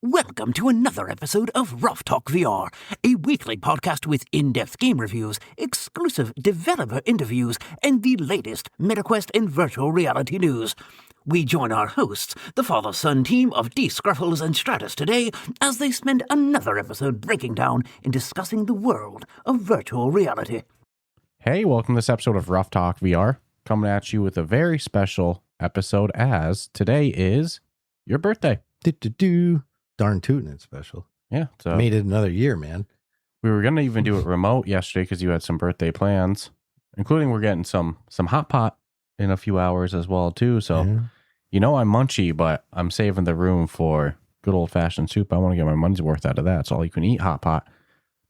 Welcome to another episode of Ruff Talk VR, a weekly podcast with in-depth game reviews, exclusive developer interviews, and the latest MetaQuest and virtual reality news. We join our hosts, the father-son team of D. Scruffles and Stratus today, as they spend another episode breaking down and discussing the world of virtual reality. Hey, welcome to this episode of Ruff Talk VR, coming at you with a very special episode as today is your birthday. Darn tootin' it's special. Yeah. So made it another year, man. we were going to even do it remote yesterday because you had some birthday plans, including we're getting some hot pot in a few hours as well, too. So, You know I'm munchy, but I'm saving the room for good old-fashioned soup. I want to get my money's worth out of that. It's all you can eat hot pot.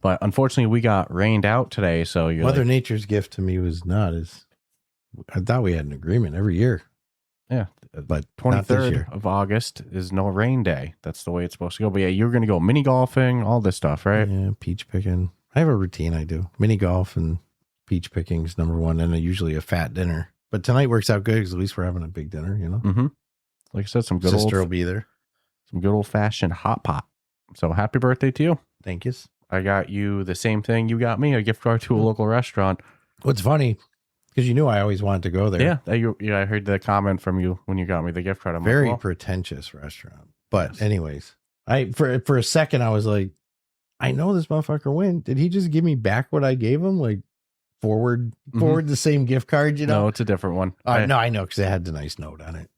But unfortunately, we got rained out today, so you're Mother Nature's gift to me was not as... I thought we had an agreement every year. Yeah, but 23rd of August is no rain day. That's the way it's supposed to go. But yeah, you're going to go mini golfing, all this stuff, right? Yeah, peach picking. I have a routine I do. Mini golf and peach picking is number one, and usually a fat dinner. But tonight works out good because at least we're having a big dinner, you know? Mm-hmm. Like I said, some good Sister will be there. Some good old-fashioned hot pot. So happy birthday to you. Thank you. I got you the same thing you got me, a gift card to a local restaurant. What's funny, because you knew I always wanted to go there. Yeah, I heard the comment from you when you got me the gift card. I'm Very like, well, pretentious restaurant. But anyways, for a second, I was like, I know this motherfucker win. Did he just give me back what I gave him? Like forward the same gift card, you know? No, it's a different one. No, I know, because it had the nice note on it.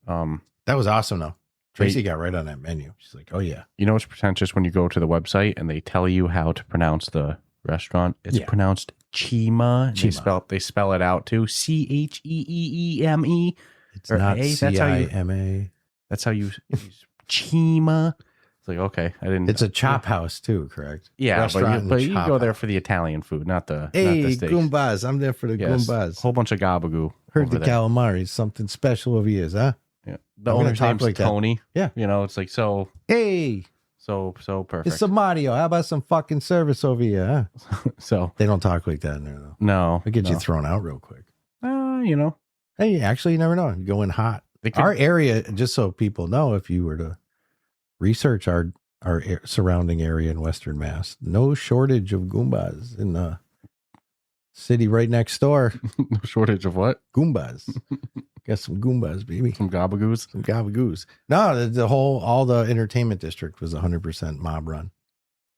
That was awesome, though. Tracy got right on that menu. She's like, oh, yeah. You know what's pretentious when you go to the website and they tell you how to pronounce the restaurant? It's pronounced Chima. They spell it out too. Cheeme. It's not Cima. That's how you Chima. It's like, okay, I didn't. It's a chop house too, correct? Yeah, but you go there for the Italian food, not the steaks. Goombas. I'm there for the Goombas. Whole bunch of gabagoo. Heard the calamari is something special over here, huh? Yeah. The owner's name's like Tony. Yeah. You know, it's like so. Hey. So perfect. It's a Mario. How about some fucking service over here, huh? So they don't talk like that in there, though. No. They get you thrown out real quick. You know. Hey, actually, you never know. You go in hot. Our area, just so people know, if you were to research our surrounding area in Western Mass, no shortage of Goombas in the city right next door. No shortage of what? Goombas. Got some Goombas, baby. Some gabagoos. Some gabagoos. No, all the entertainment district was 100% mob run.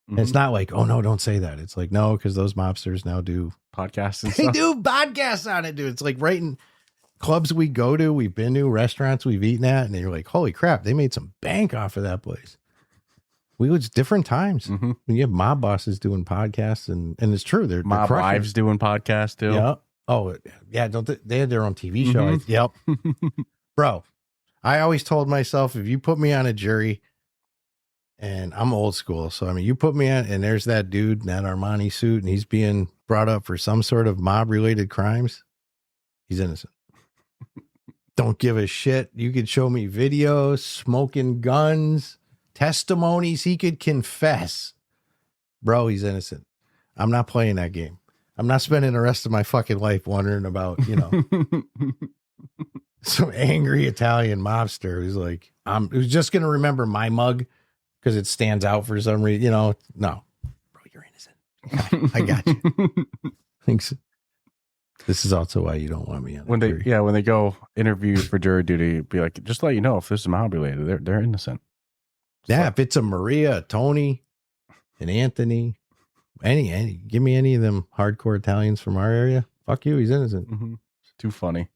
Mm-hmm. It's not like, oh no, don't say that. It's like, no, because those mobsters now do podcasts and stuff. They do podcasts on it, dude. It's like right in clubs we go to, we've been to, restaurants we've eaten at, and you're like, holy crap, they made some bank off of that place. It's different times. Mm-hmm. When you have mob bosses doing podcasts, and it's true. They're mob wives doing podcasts too. Yeah. Oh, yeah. They had their own TV show. Mm-hmm. Yep. Bro, I always told myself, if you put me on a jury, and I'm old school, so I mean, you put me on, and there's that dude in that Armani suit, and he's being brought up for some sort of mob-related crimes, he's innocent. Don't give a shit. You could show me videos, smoking guns, testimonies. He could confess. Bro, he's innocent. I'm not playing that game. I'm not spending the rest of my fucking life wondering about, some angry Italian mobster who's like, who's just going to remember my mug because it stands out for some reason, No, bro, you're innocent. I got you. Thanks. This is also why you don't want me on when they go interview for jury duty, be like, just let you know if this is mob related, they're innocent. If it's a Maria, a Tony, an Anthony, any give me any of them hardcore Italians from our area. Fuck you, he's innocent. Mm-hmm. Too funny.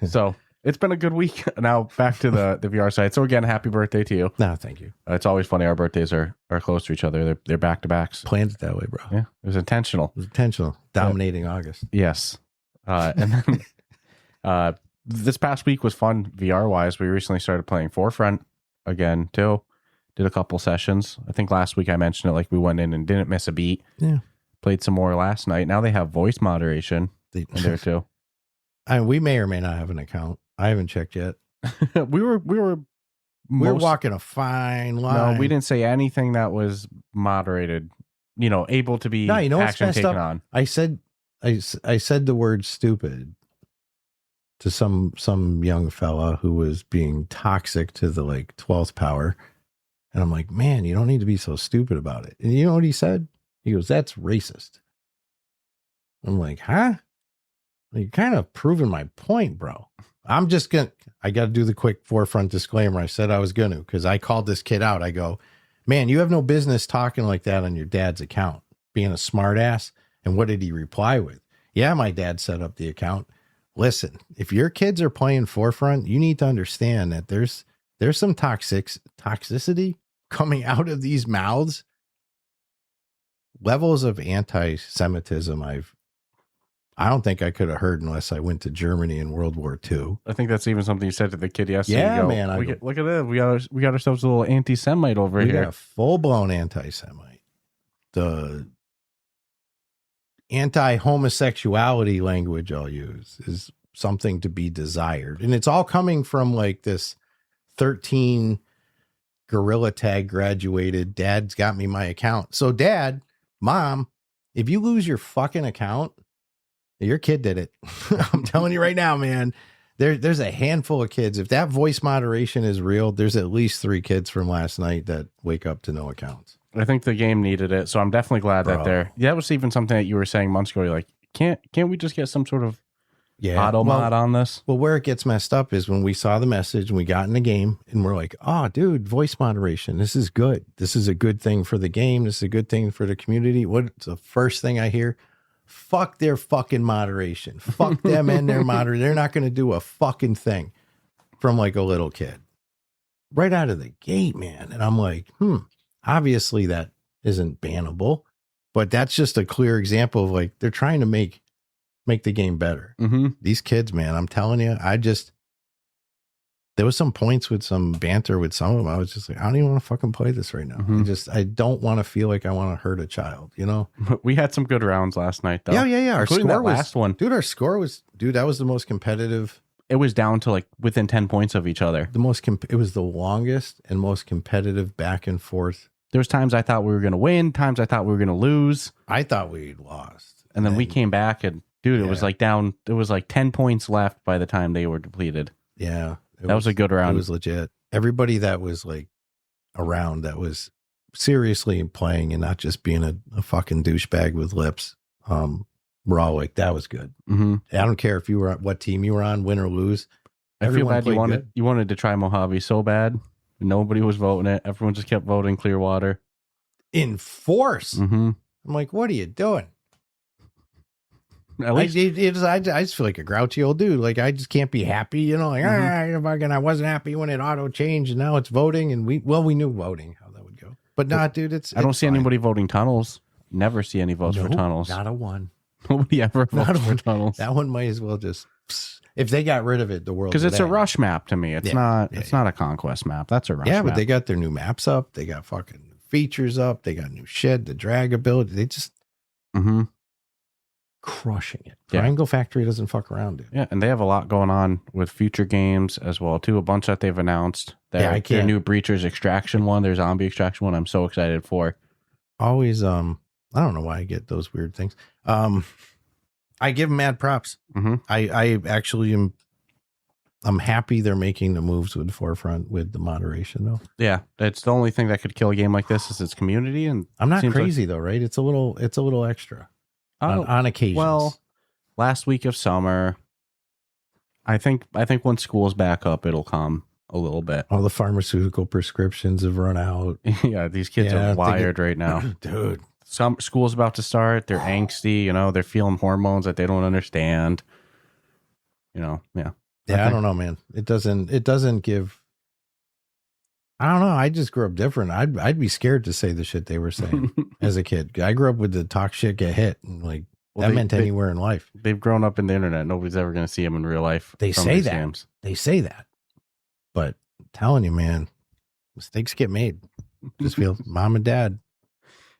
So it's been a good week. Now back to the VR side. So again, happy birthday to you. No, thank you. It's always funny. Our birthdays are close to each other. They're back to backs. Planned it that way, bro. Yeah, it was intentional. Dominating August. Yes. And then this past week was fun VR wise. We recently started playing Forefront again too. Did a couple sessions. I think last week I mentioned it, like we went in and didn't miss a beat. Yeah. Played some more last night. Now they have voice moderation in there too. We may or may not have an account. I haven't checked yet. we were walking a fine line. No, we didn't say anything that was moderated, able to be action taken on. I said the word stupid to some young fella who was being toxic to the 12th power. And I'm like, man, you don't need to be so stupid about it. And you know what he said? He goes, that's racist. I'm like, huh? You're kind of proving my point, bro. I got to do the quick forefront disclaimer. I said I was going to, because I called this kid out. I go, man, you have no business talking like that on your dad's account, being a smart ass. And what did he reply with? Yeah, my dad set up the account. Listen, if your kids are playing forefront, you need to understand that there's some toxicity coming out of these mouths. Levels of anti-Semitism I don't think I could have heard unless I went to Germany in World War II. I think that's even something you said to the kid yesterday. Yeah, man. Look at this. We got ourselves a little anti-Semite over here. We got a full-blown anti-Semite. The anti-homosexuality language I'll use is something to be desired. And it's all coming from like this 13 Gorilla Tag graduated, dad's got me my account. So dad, mom, if you lose your fucking account, your kid did it. I'm telling you right now, man, there's a handful of kids. If that voice moderation is real, there's at least 3 kids from last night that wake up to no accounts. I think the game needed it. So I'm definitely glad that that was even something that you were saying months ago. You're like, can't we just get some sort of auto mod on this? Well, where it gets messed up is when we saw the message and we got in the game and we're like, oh, dude, voice moderation. This is good. This is a good thing for the game. This is a good thing for the community. What's the first thing I hear? Fuck their fucking moderation. Fuck them and their moderation. They're not going to do a fucking thing, from like a little kid right out of the gate, man. And I'm like, obviously that isn't bannable, but that's just a clear example of like, they're trying to make the game better. Mm-hmm. These kids, man, I'm telling you, there was some points with some banter with some of them. I was just like, I don't even want to fucking play this right now. Mm-hmm. I don't want to feel like I want to hurt a child, you know? We had some good rounds last night, though. Yeah. Our Including score that last one. Dude, that was the most competitive. It was down to like within 10 points of each other. It was the longest and most competitive back and forth. There was times I thought we were going to win, times I thought we were going to lose. I thought we'd lost. And then we came back and, dude, it was like down. It was like 10 points left by the time they were depleted. Yeah. That was a good round. It was legit. Everybody that was like around that was seriously playing and not just being a fucking douchebag with lips. We're all like, that was good. Mm-hmm. I don't care if you were what team you were on, win or lose. I feel bad you wanted to try Mojave so bad. Nobody was voting it. Everyone just kept voting Clearwater. In force. Mm-hmm. I'm like, what are you doing? At least I just feel like a grouchy old dude. Like, I just can't be happy, you know, like, I wasn't happy when it auto changed and now it's voting. And we knew voting, how that would go. But not, dude, I don't see anybody voting tunnels. Never see any votes for tunnels. Not a one. Nobody ever votes for tunnels. That one might as well just, if they got rid of it, the world. Because it's a rush map to me. It's not a conquest map. That's a rush map. Yeah, but they got their new maps up. They got fucking features up. They got new shit, the drag ability. They just crushing it. Triangle Factory doesn't fuck around, dude. Yeah, and they have a lot going on with future games as well, too. A bunch that they've announced. Their new Breachers Extraction one, their Zombie Extraction one, I'm so excited for. Always, I don't know why I get those weird things. I give them mad props. Mm-hmm. I actually I'm happy they're making the moves with Forefront with the moderation, though. Yeah, it's the only thing that could kill a game like this is its community. And I'm not crazy though, right? It's a little extra on occasions. Well, last week of summer, I think when school's back up, it'll calm a little bit. All the pharmaceutical prescriptions have run out. Yeah, these kids are wired right now, dude. Some school's about to start. They're angsty, you know. They're feeling hormones that they don't understand. You know, yeah. Yeah, I don't know, man. It doesn't give. I don't know. I just grew up different. I'd be scared to say the shit they were saying as a kid. I grew up with the talk shit, get hit, and like that meant anywhere in life. They've grown up in the internet. Nobody's ever going to see them in real life. They say that. Games. They say that. But I'm telling you, man, mistakes get made. Just feel mom and dad.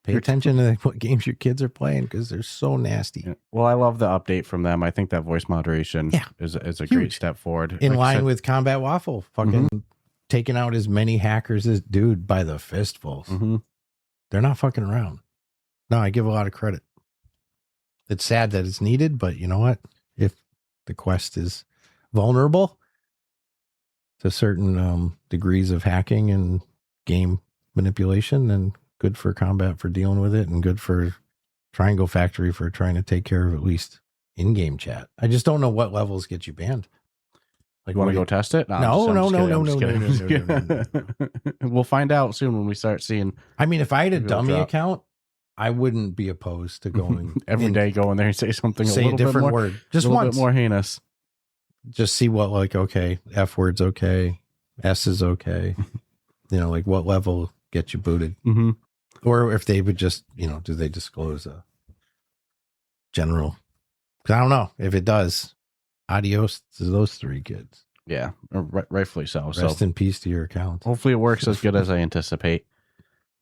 Pay attention to what games your kids are playing because they're so nasty. Yeah. Well, I love the update from them. I think that voice moderation is a great step forward. In line with Combat Waffle, fucking taking out as many hackers as dude by the fistfuls. Mm-hmm. They're not fucking around. No, I give a lot of credit. It's sad that it's needed, but you know what? If the quest is vulnerable to certain degrees of hacking and game manipulation and good for combat for dealing with it and good for Triangle Factory for trying to take care of at least in-game chat. I just don't know what levels get you banned. Like, you want to go test it? No. We'll find out soon when we start seeing. I mean, if I had a dummy account, I wouldn't be opposed to going every day, go in there and say something, say a different word, just a little once, bit more heinous. Just see what, like, okay, F word's okay, S is okay, like what level gets you booted, or if they would just, do they disclose a general? Because I don't know if it does. Adios to those 3 kids. Yeah, rightfully so. Rest in peace to your account. Hopefully it works as good as I anticipate.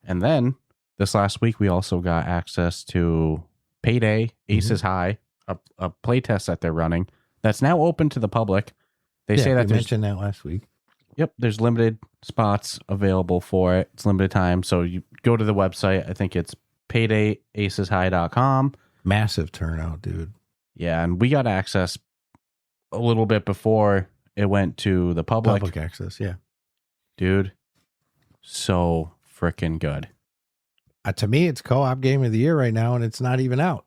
And then this last week, we also got access to Payday, Aces High, a playtest that they're running that's now open to the public. They say that we mentioned that last week. Yep, there's limited spots available for it. It's limited time. So you go to the website. I think it's paydayaceshigh.com. Massive turnout, dude. Yeah, and we got access a little bit before it went to the public. Public access, yeah. Dude, so freaking good. To me, it's co-op game of the year right now, and it's not even out.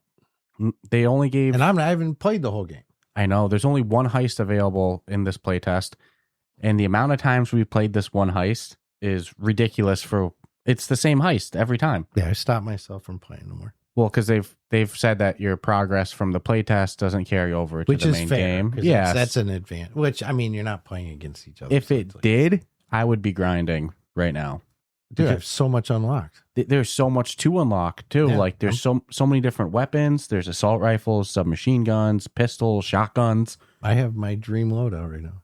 They only gave... And I haven't played the whole game. I know. There's only one heist available in this playtest, and the amount of times we've played this one heist is ridiculous for... It's the same heist every time. Yeah, I stopped myself from playing no more. Well, because they've said that your progress from the playtest doesn't carry over to the main game. Yeah, that's an advantage. Which, I mean, you're not playing against each other. If it did, I would be grinding right now. Dude, I have so much unlocked. There's so much to unlock too. Yeah. Like there's so many different weapons. There's assault rifles, submachine guns, pistols, shotguns. I have my dream loadout right now.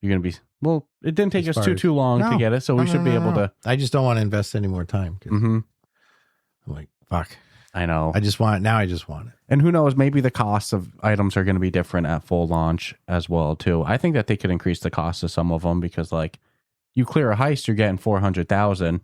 You're gonna be it didn't take us too long to get it, so we should be able to. I just don't want to invest any more time. I'm like, fuck. I know. I just want it. And who knows? Maybe the costs of items are going to be different at full launch as well too. I think that they could increase the cost of some of them because like. You clear a heist, you're getting 400,000.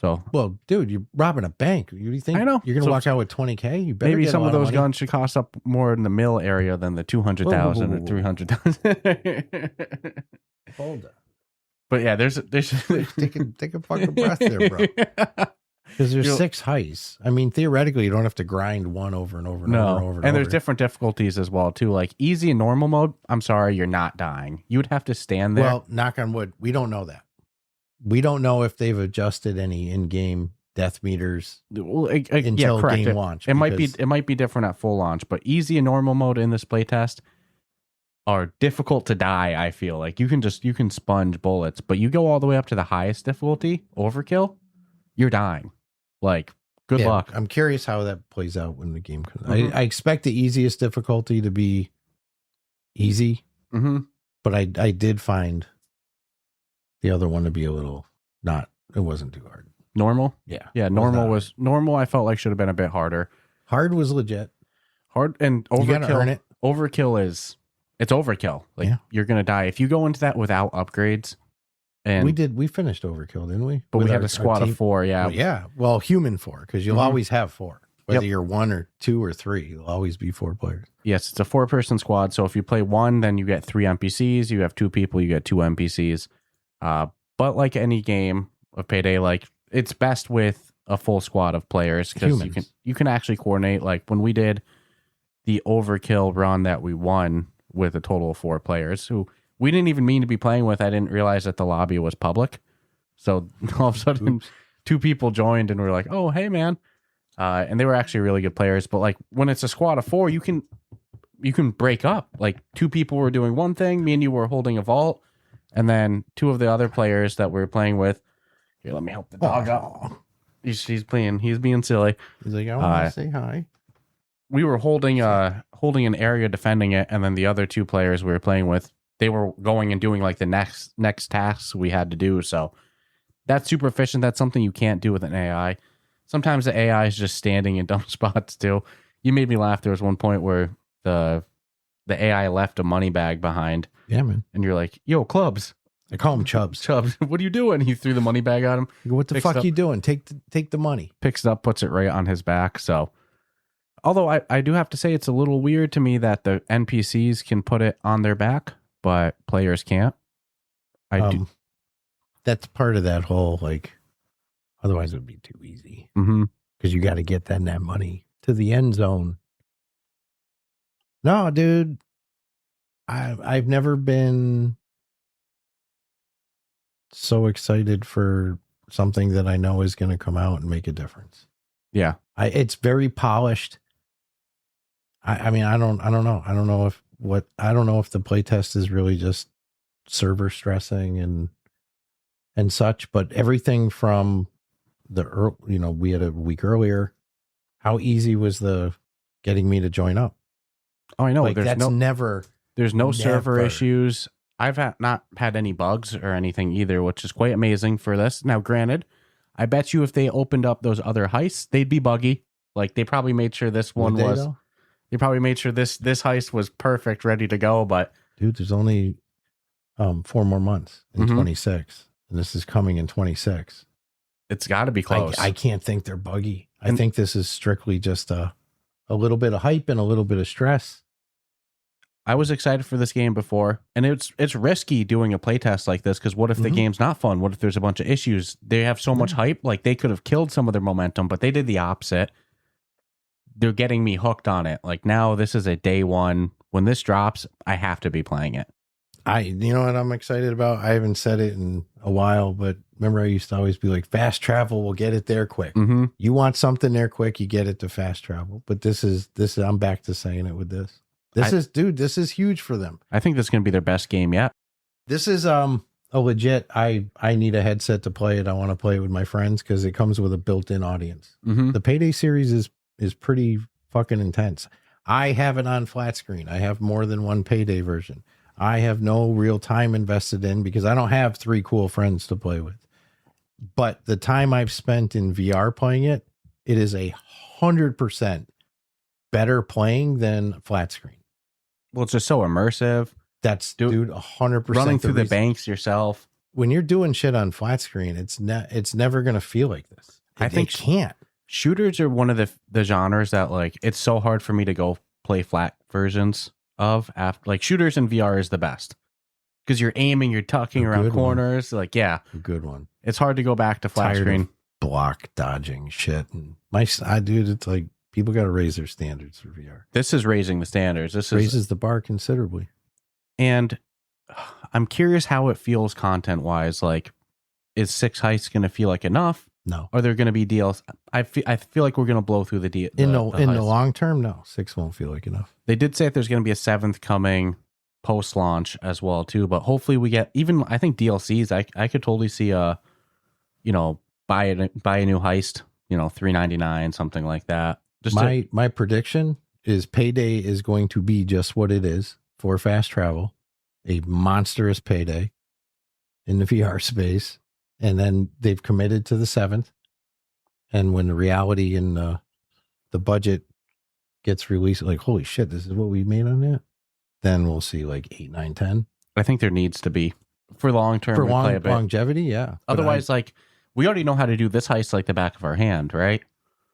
So, well, dude, you're robbing a bank. You think I know you're gonna walk out with 20K? You better maybe get some a of lot those money. guns should cost up more in the mill area than the 200,000 or 300,000. Hold up. But yeah, there's take a fucking breath there, bro. Because there's 6 heists. I mean, theoretically, you don't have to grind one over and over and over. And there's different difficulties as well too. Like easy and normal mode. I'm sorry, you're not dying. You would have to stand there. Well, knock on wood, we don't know that. We don't know if they've adjusted any in-game death meters until game launch. It might be different at full launch, but easy and normal mode in this playtest are difficult to die. I feel like you can sponge bullets, but you go all the way up to the highest difficulty, overkill, you're dying. Like, good luck. I'm curious how that plays out when the game comes. I expect the easiest difficulty to be easy, but I did find the other one to be a little it wasn't too hard. Normal? Yeah. Normal I felt like should have been a bit harder. Hard was legit. Hard and overkill. You gotta earn it. Overkill it's overkill. Like you're gonna die. If you go into that without upgrades. And we finished Overkill, didn't we? But we had a squad of 4, yeah. Well, yeah. Well, human 4, because you'll always have 4. Whether you're 1 or 2 or 3, you'll always be 4 players. Yes, it's a 4-person squad. So if you play 1, then you get 3 NPCs. You have 2 people, you get 2 NPCs. But like any game of Payday, like it's best with a full squad of players because you can actually coordinate. Like when we did the Overkill run that we won with a total of 4 players who we didn't even mean to be playing with. I didn't realize that the lobby was public. So all of a sudden, 2 people joined and we're like, oh, hey, man. And they were actually really good players. But like when it's a squad of 4, you can break up. Like 2 people were doing one thing. Me and you were holding a vault. And then 2 of the other players that we were playing with. Here, let me help the dog out. He's being silly. He's like, I want to say hi. We were holding an area, defending it. And then the other 2 players we were playing with, they were going and doing like the next tasks we had to do. So that's super efficient. That's something you can't do with an AI. Sometimes the AI is just standing in dumb spots too. You made me laugh. There was one point where the AI left a money bag behind. Yeah, man. And you're like, yo, Clubs. I call him Chubbs. Chubbs, what are you doing? He threw the money bag at him. What the fuck are you doing? Take the money. Picks it up, puts it right on his back. So although I do have to say it's a little weird to me that the NPCs can put it on their back, but players can't. I do. that's part of that whole, like, otherwise it would be too easy. Mm-hmm. Because you got to get that money to the end zone. No, dude. I've never been so excited for something that I know is going to come out and make a difference. Yeah. It's very polished. I mean, I don't know. I don't know if the playtest is really just server stressing and such, but everything from we had a week earlier. How easy was the getting me to join up? Oh, I know. Like, there's no server issues. I've not had any bugs or anything either, which is quite amazing for this. Now, granted, I bet you if they opened up those other heists, they'd be buggy. Like, they probably made sure this one was. They probably made sure this heist was perfect, ready to go. But dude, there's only 4 more months in 26, and this is coming in 26. It's got to be close. I can't think they're buggy. I think this is strictly just a little bit of hype and a little bit of stress. I was excited for this game before, and it's risky doing a playtest like this, because what if the game's not fun? What if there's a bunch of issues? They have so much hype, like they could have killed some of their momentum, but they did the opposite. They're getting me hooked on it. Like, now this is a day one. When this drops, I have to be playing it. You know what I'm excited about? I haven't said it in a while, but remember I used to always be like, fast travel, we'll get it there quick. Mm-hmm. You want something there quick, you get it to fast travel. But this is I'm back to saying it with this. This is huge for them. I think this is going to be their best game yet. This is a legit, I need a headset to play it. I want to play it with my friends because it comes with a built-in audience. Mm-hmm. The Payday series is pretty fucking intense. I have it on flat screen. I have more than one Payday version. I have no real time invested in because I don't have 3 cool friends to play with. But the time I've spent in VR playing it, it is 100% better playing than flat screen. Well, it's just so immersive. That's, dude, 100%. Running through the banks yourself. When you're doing shit on flat screen, it's never going to feel like this. I think it can't. Shooters are one of the genres that, like, it's so hard for me to go play flat versions of. After, like, shooters in VR is the best because you're aiming, you're tucking around corners. Like, yeah, a good one. It's hard to go back to flat screen. Block dodging shit. And dude, it's like people got to raise their standards for VR. This is raising the standards. This raises the bar considerably. And I'm curious how it feels content wise. Like, is 6 heists going to feel like enough? No. Are there going to be deals? I feel like we're going to blow through the in the long term. No, 6 won't feel like enough. They did say that there's going to be a 7th coming post launch as well too. But hopefully we get even. I think DLCs. I could totally see buy a new heist. $3.99, something like that. Just my prediction is Payday is going to be just what it is for fast travel, a monstrous Payday in the VR space. And then they've committed to the 7th. And when the reality and the budget gets released, like, holy shit, this is what we made on that. Then we'll see like 8, 9, 10. I think there needs to be for long-term longevity. Yeah. Otherwise, like, we already know how to do this heist like the back of our hand, right?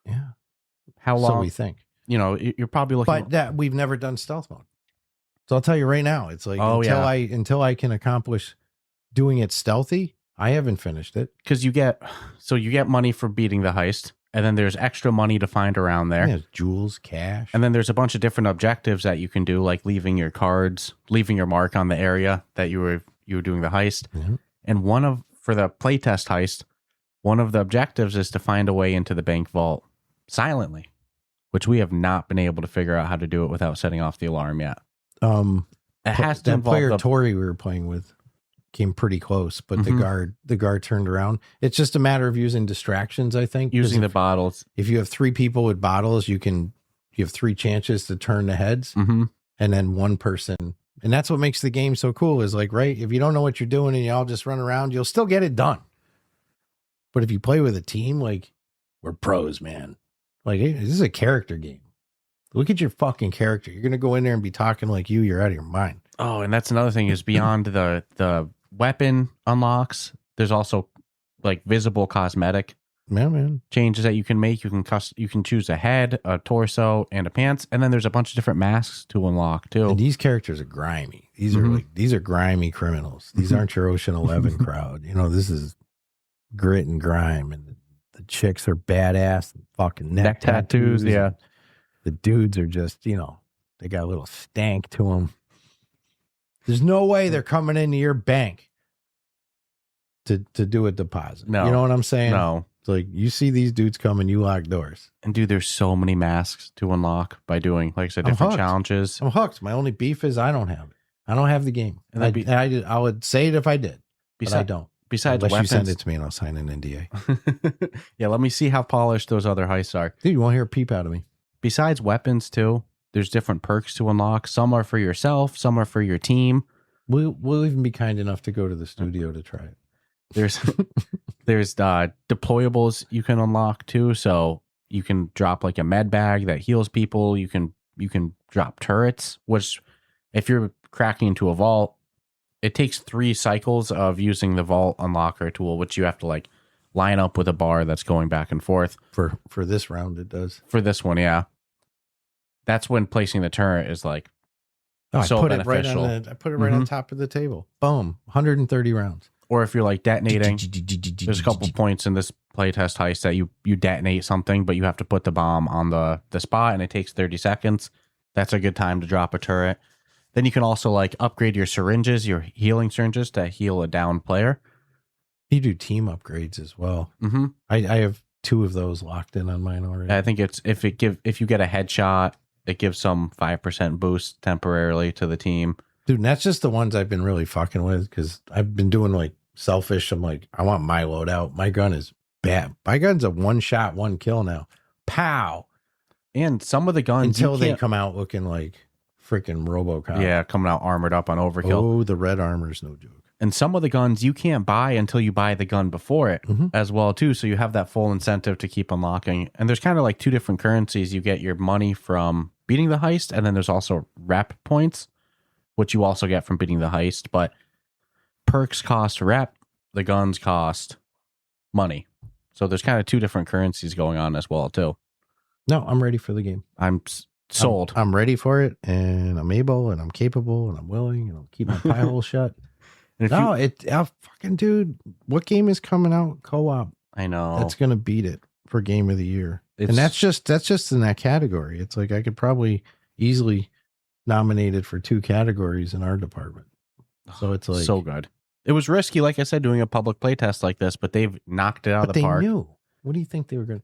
Yeah. How long? So we think. You're probably looking. But that we've never done stealth mode. So I'll tell you right now, it's like until I can accomplish doing it stealthy, I haven't finished it. Because you get money for beating the heist, and then there's extra money to find around there. Yeah, jewels, cash. And then there's a bunch of different objectives that you can do, like leaving your cards, leaving your mark on the area that you were doing the heist. Mm-hmm. And for the playtest heist, one of the objectives is to find a way into the bank vault silently, which we have not been able to figure out how to do it without setting off the alarm yet. It has to that involve player Tori we were playing with came pretty close, but Mm-hmm. the guard turned around. It's just a matter of using distractions, I think. Using the bottles. If you have 3 people with bottles, you have 3 chances to turn the heads, Mm-hmm. and then one person. And that's what makes the game so cool is like, right, if you don't know what you're doing and you all just run around, you'll still get it done. But if you play with a team, like, we're pros, man. Like, hey, this is a character game. Look at your fucking character. You're going to go in there and be talking like you're out of your mind. Oh, and that's another thing is beyond the weapon unlocks, there's also like visible cosmetic changes that you can make. You can choose a head, a torso, and a pants, and then there's a bunch of different masks to unlock too. And these characters are grimy. These are these are grimy criminals. These aren't your Ocean 11 crowd. You know, this is grit and grime, and the chicks are badass and fucking neck tattoos. Yeah. The dudes are just, you know, they got a little stank to them. There's no way they're coming into your bank to do a deposit. No. You know what I'm saying? No. It's like you see these dudes coming, you lock doors. And dude, there's so many masks to unlock by doing, like I said, different challenges. I'm hooked. My only beef is I don't have it. I don't have the game. And I would say it if I did, but I don't. Besides Unless weapons, you send it to me and I'll sign an NDA. Yeah, let me see how polished those other heists are. Dude, you won't hear a peep out of me. Besides weapons too, there's different perks to unlock. Some are for yourself, some are for your team. We'll even be kind enough to go to the studio to try it. There's deployables you can unlock too. So you can drop like a med bag that heals people. You can drop turrets, which if you're cracking into a vault, it takes 3 cycles of using the vault unlocker tool, which you have to like line up with a bar that's going back and forth. For this round, it does. For this one, yeah. That's when placing the turret is like I so put beneficial. I put it right on top of the table. Boom, 130 rounds. Or if you're like detonating, there's a couple points in this playtest heist that you detonate something, but you have to put the bomb on the spot, and it takes 30 seconds. That's a good time to drop a turret. Then you can also like upgrade your syringes, your healing syringes, to heal a downed player. You do team upgrades as well. Mm-hmm. I have 2 of those locked in on mine already. I think it's if you get a headshot, it gives some 5% boost temporarily to the team. Dude, and that's just the ones I've been really fucking with because I've been doing like selfish. I'm like, I want my loadout. My gun is bad. My gun's a 1-shot, 1 kill now. Pow. And some of the guns until they come out looking like freaking RoboCop. Yeah, coming out armored up on overkill. Oh, the red armor's no joke. And some of the guns you can't buy until you buy the gun before it as well too. So you have that full incentive to keep unlocking. And there's kind of like 2 different currencies. You get your money from beating the heist, and then there's also rep points, which you also get from beating the heist. But perks cost rep, the guns cost money. So there's kind of 2 different currencies going on as well too. No, I'm ready for the game. I'm sold. I'm ready for it, and I'm able, and I'm capable, and I'm willing, and I'll keep my pie hole shut. Fucking dude, what game is coming out co-op? I know. That's going to beat it for game of the year. And that's just in that category. It's like I could probably easily nominate it for 2 categories in our department. So it's like so good. It was risky, like I said, doing a public playtest like this, but they've knocked it out of the park. They knew. What do you think they were going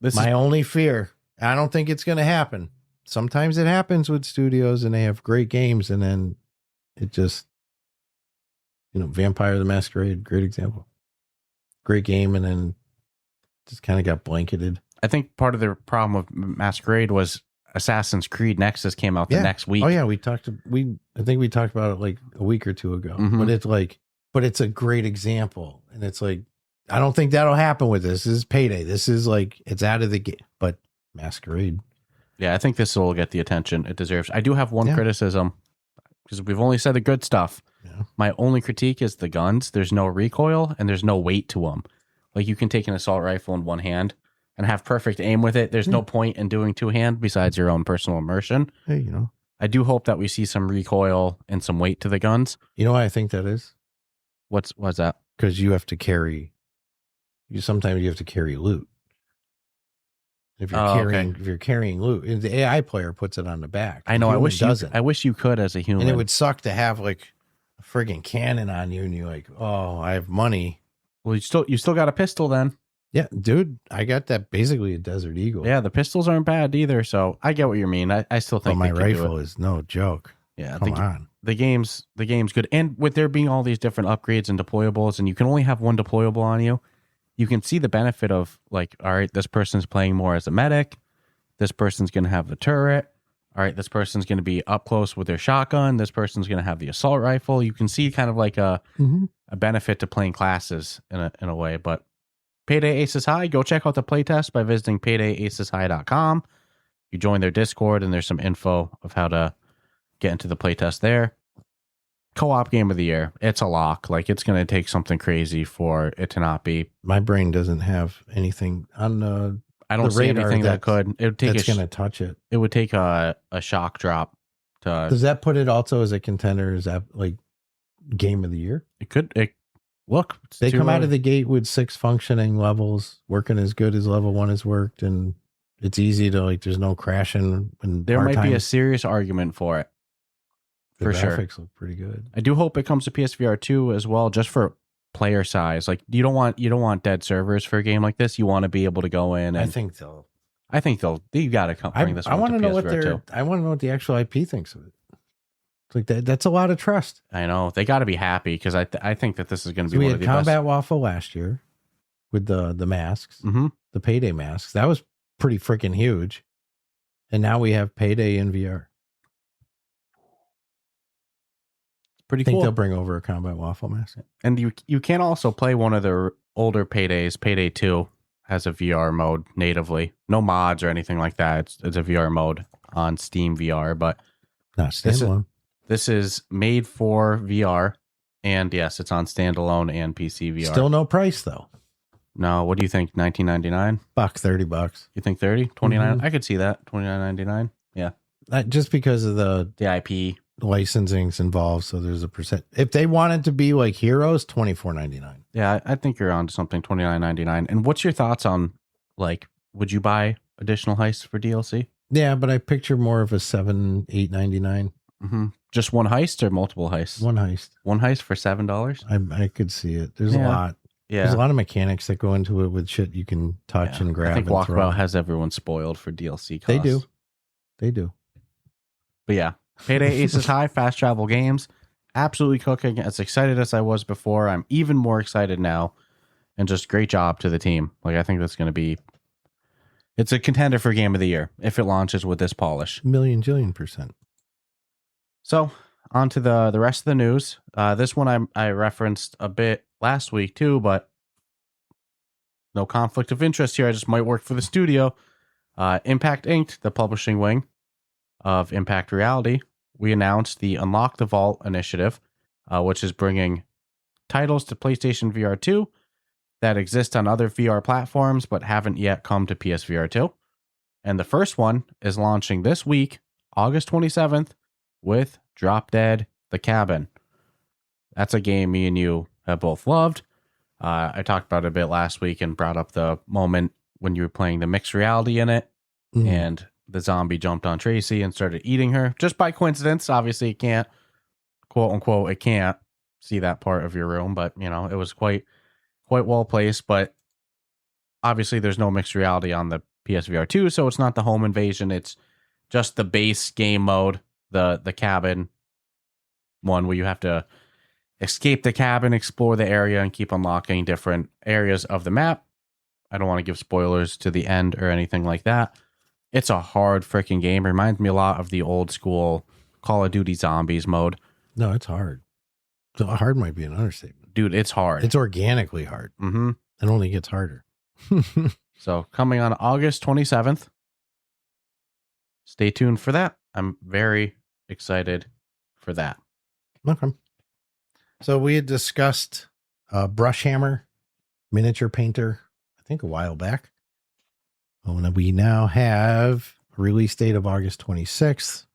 to? My only fear. I don't think it's going to happen. Sometimes it happens with studios and they have great games, and then it just, Vampire the Masquerade, great example. Great game, and then just kind of got blanketed. I think part of the problem with Masquerade was Assassin's Creed Nexus came out the next week. Oh yeah, I think we talked about it like a week or 2 ago. But it's a great example, and it's like I don't think that'll happen with this. This is Payday. This is like it's out of the game. But Masquerade. Yeah, I think this will get the attention it deserves. I do have one criticism because we've only said the good stuff. Yeah. My only critique is the guns. There's no recoil and there's no weight to them. Like you can take an assault rifle in one hand and have perfect aim with it. There's no point in doing 2-hand besides your own personal immersion. Hey, I do hope that we see some recoil and some weight to the guns. You know why I think that is? What's that? Because you have to carry. Sometimes you have to carry loot. If you're carrying loot, the AI player puts it on the back. I know. I wish you could as a human. And it would suck to have like a friggin' cannon on you, and you're like, oh, I have money. Well, you still got a pistol then. Yeah, dude, I got that basically a Desert Eagle. Yeah, the pistols aren't bad either. So I get what you mean. I still think my rifle is no joke. Yeah, come on. The game's good, and with there being all these different upgrades and deployables, and you can only have one deployable on you. You can see the benefit of like, all right, this person's playing more as a medic. This person's going to have the turret. All right, this person's going to be up close with their shotgun. This person's going to have the assault rifle. You can see kind of like a benefit to playing classes in a way. But Payday Aces High, go check out the playtest by visiting paydayaceshigh.com. You join their Discord, and there's some info of how to get into the playtest there. Co-op game of the year. It's a lock. Like it's going to take something crazy for it to not be. My brain doesn't have anything on I don't see anything that could. It would take that's going to touch it. It would take a shock drop Does that put it also as a contender? Is that like game of the year? Look, they come out of the gate with 6 functioning levels, working as good as level 1 has worked, and it's easy to like. There's no crashing. And there might be a serious argument for it. The graphics look pretty good. I do hope it comes to PSVR2 as well, just for player size. Like you don't want dead servers for a game like this. You want to be able to go in. And I think they'll. You got to bring this. I want to know what I want to know what the actual IP thinks of it. It's like that. That's a lot of trust. I know they got to be happy because I think that this is going to be. We one had of the Combat best. Waffle last year with the masks, mm-hmm. the Payday masks. That was pretty freaking huge, and now we have Payday in VR. Pretty I think cool. they'll bring over a Combat Waffle mask, and you can also play one of the older Paydays. Payday 2 has a VR mode natively, no mods or anything like that. It's a VR mode on Steam VR, but not standalone. This is made for VR, and yes, it's on standalone and PC VR. Still no price though. No, what do you think? $19.99? $30. You think 30? 29? I could see that. $29.99. Yeah. Just because of the IP licensing's involved, so there's a percent. If they wanted to be like Heroes, $24.99. Yeah, I think you're on to something. $29.99. And what's your thoughts on, like, would you buy additional heists for DLC? Yeah, but I picture more of a $7-8.99. Mm-hmm. Just one heist or multiple heists? One heist. One heist for $7? I could see it. There's a lot. Yeah. There's a lot of mechanics that go into it with shit you can touch and grab. I think Walkabout has everyone spoiled for DLC costs. They do. But yeah, Payday Aces High, fast travel games. Absolutely cooking. As excited as I was before, I'm even more excited now. And just great job to the team. Like, I think that's going to be... It's a contender for Game of the Year if it launches with this polish. Jillion%. So, on to the rest of the news. This one I referenced a bit last week too, but no conflict of interest here. I just might work for the studio. Impact Inc., the publishing wing of Impact Reality, we announced the Unlock the Vault initiative, which is bringing titles to PlayStation VR2 that exist on other VR platforms but haven't yet come to PSVR 2. And the first one is launching this week, August 27th, with Drop Dead The Cabin. That's a game me and you have both loved. I talked about it a bit last week and brought up the moment when you were playing the mixed reality in it, and the zombie jumped on Tracy and started eating her. Just by coincidence, obviously it can't, quote unquote, it can't see that part of your room, but you know, it was quite well placed. But obviously there's no mixed reality on the PSVR 2, so it's not the home invasion, it's just the base game mode, the cabin one where you have to escape the cabin, explore the area, and keep unlocking different areas of the map. I don't want to give spoilers to the end or anything like that. It's a hard freaking game. Reminds me a lot of the old school Call of Duty Zombies mode. No, it's hard. So hard might be an understatement. Dude, it's hard. It's organically hard. Mm-hmm. It only gets harder. So coming on August 27th. Stay tuned for that. I'm very excited for that. Okay. So we had discussed BrushHammer miniature painter, I think a while back. And we now have a release date of August 26th.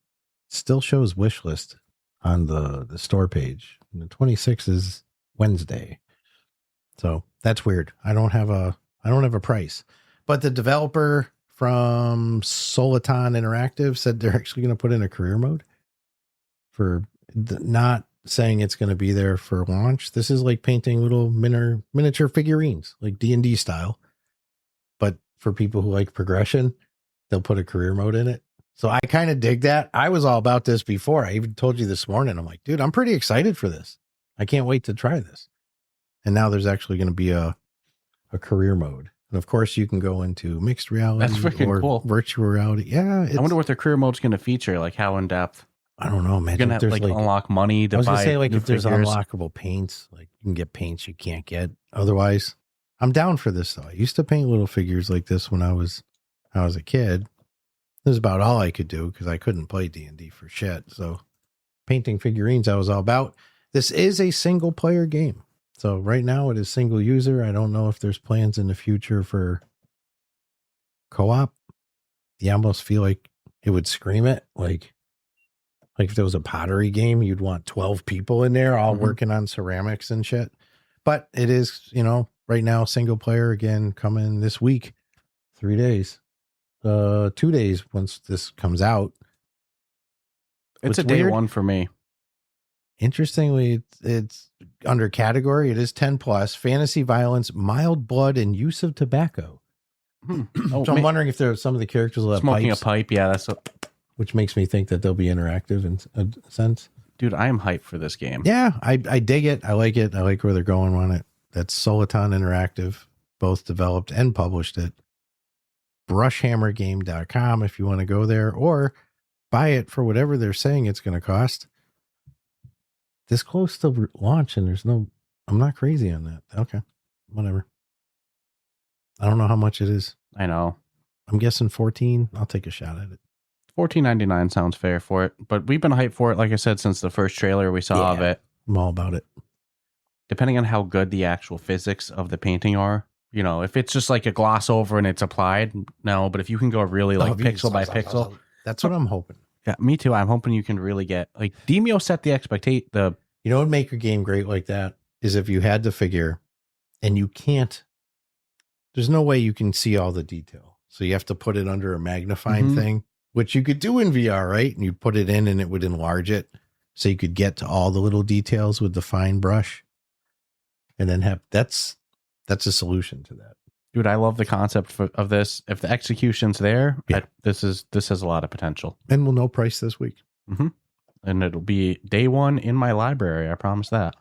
Still shows wish list on the store page. And the 26th is Wednesday. So that's weird. I don't have a price. But the developer from Soliton Interactive said they're actually going to put in a career mode for not saying it's going to be there for launch. This is like painting little miniature figurines, like D&D style. But for people who like progression, they'll put a career mode in it. So I kind of dig that. I was all about this before. I even told you this morning. I'm like, dude, I'm pretty excited for this. I can't wait to try this. And now there's actually going to be a career mode. And of course, you can go into mixed reality or cool. Virtual reality. Yeah. I wonder what their career mode's going to feature, like how in depth. I don't know, man. You're going to have like unlock money to buy. I was going to say, like, if figures. there's unlockable paints, like you can get paints you can't get otherwise. I'm down for this though. I used to paint little figures like this when I was a kid. This is about all I could do because I couldn't play D&D for shit. So painting figurines, I was all about. This is a single player game. So right now it is single user. I don't know if there's plans in the future for co-op. You almost feel like it would scream it. Like Like if there was a pottery game, you'd want 12 people in there all Mhm. working on ceramics and shit. But it is, right now, single player again coming this week, 3 days, 2 days once this comes out. It's What's a day weird, one for me. Interestingly, it's under category. It is 10 plus fantasy violence, mild blood, and use of tobacco. Oh, So I'm wondering if there are some of the characters will have smoking pipes, a pipe. Yeah, which makes me think that they'll be interactive in a sense. dude, I am hyped for this game. Yeah, I dig it. I like it. I like where they're going on it. That's Soliton Interactive, both developed and published it. BrushHammerGame.com if you want to go there, or buy it for whatever they're saying it's going to cost. This close to launch, and I'm not crazy on that. Okay, whatever. I don't know how much it is. I know. I'm guessing 14. I'll take a shot at it. $14.99 sounds fair for it, but we've been hyped for it, like I said, since the first trailer we saw of it. I'm all about it. Depending on how good the actual physics of the painting are, if it's just like a gloss over and it's applied, no. But if you can go really like pixel by pixel, that's what I'm hoping. Yeah, me too. I'm hoping you can really get like Demeo set the expectation. You know what would make a game great like that is if you had to figure, and you can't. There's no way you can see all the detail, so you have to put it under a magnifying thing, which you could do in VR, right? And you put it in, and it would enlarge it, so you could get to all the little details with the fine brush, and then have that's a solution to that. Dude, I love the concept of this. If the execution's there, this has a lot of potential. And we'll know price this week. Mm-hmm. And it'll be day one in my library. I promise that.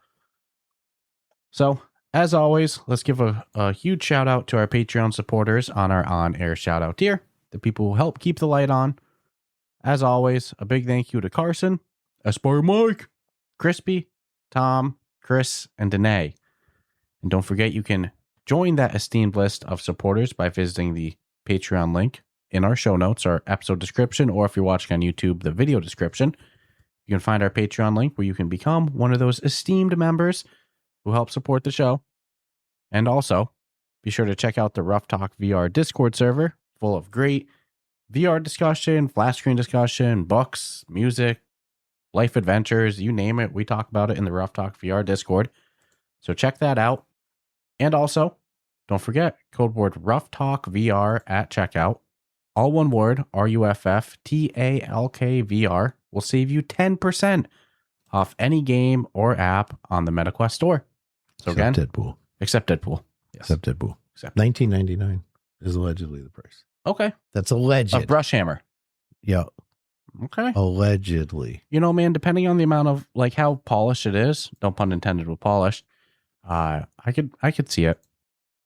So, as always, let's give a huge shout out to our Patreon supporters on our on-air shout out tier, the people who help keep the light on. As always, a big thank you to Carson, Aspire Mike, Crispy, Tom, Chris, and Danae. And don't forget, you can join that esteemed list of supporters by visiting the Patreon link in our show notes, our episode description, or if you're watching on YouTube, the video description. You can find our Patreon link where you can become one of those esteemed members who help support the show. And also, be sure to check out the Ruff Talk VR Discord server, full of great VR discussion, flash screen discussion, books, music, life adventures, you name it. We talk about it in the Ruff Talk VR Discord. So check that out. And also, don't forget, code word Ruff Talk VR at checkout. All one word, RUFFTALK VR will save you 10% off any game or app on the MetaQuest store. So Except again, Deadpool. Except Deadpool. Yes. Except Deadpool. $19.99 is allegedly the price. Okay. That's alleged. Of BrushHammer. Yeah. Okay. Allegedly. Man, depending on the amount of like how polished it is, no pun intended with polished, I could see it.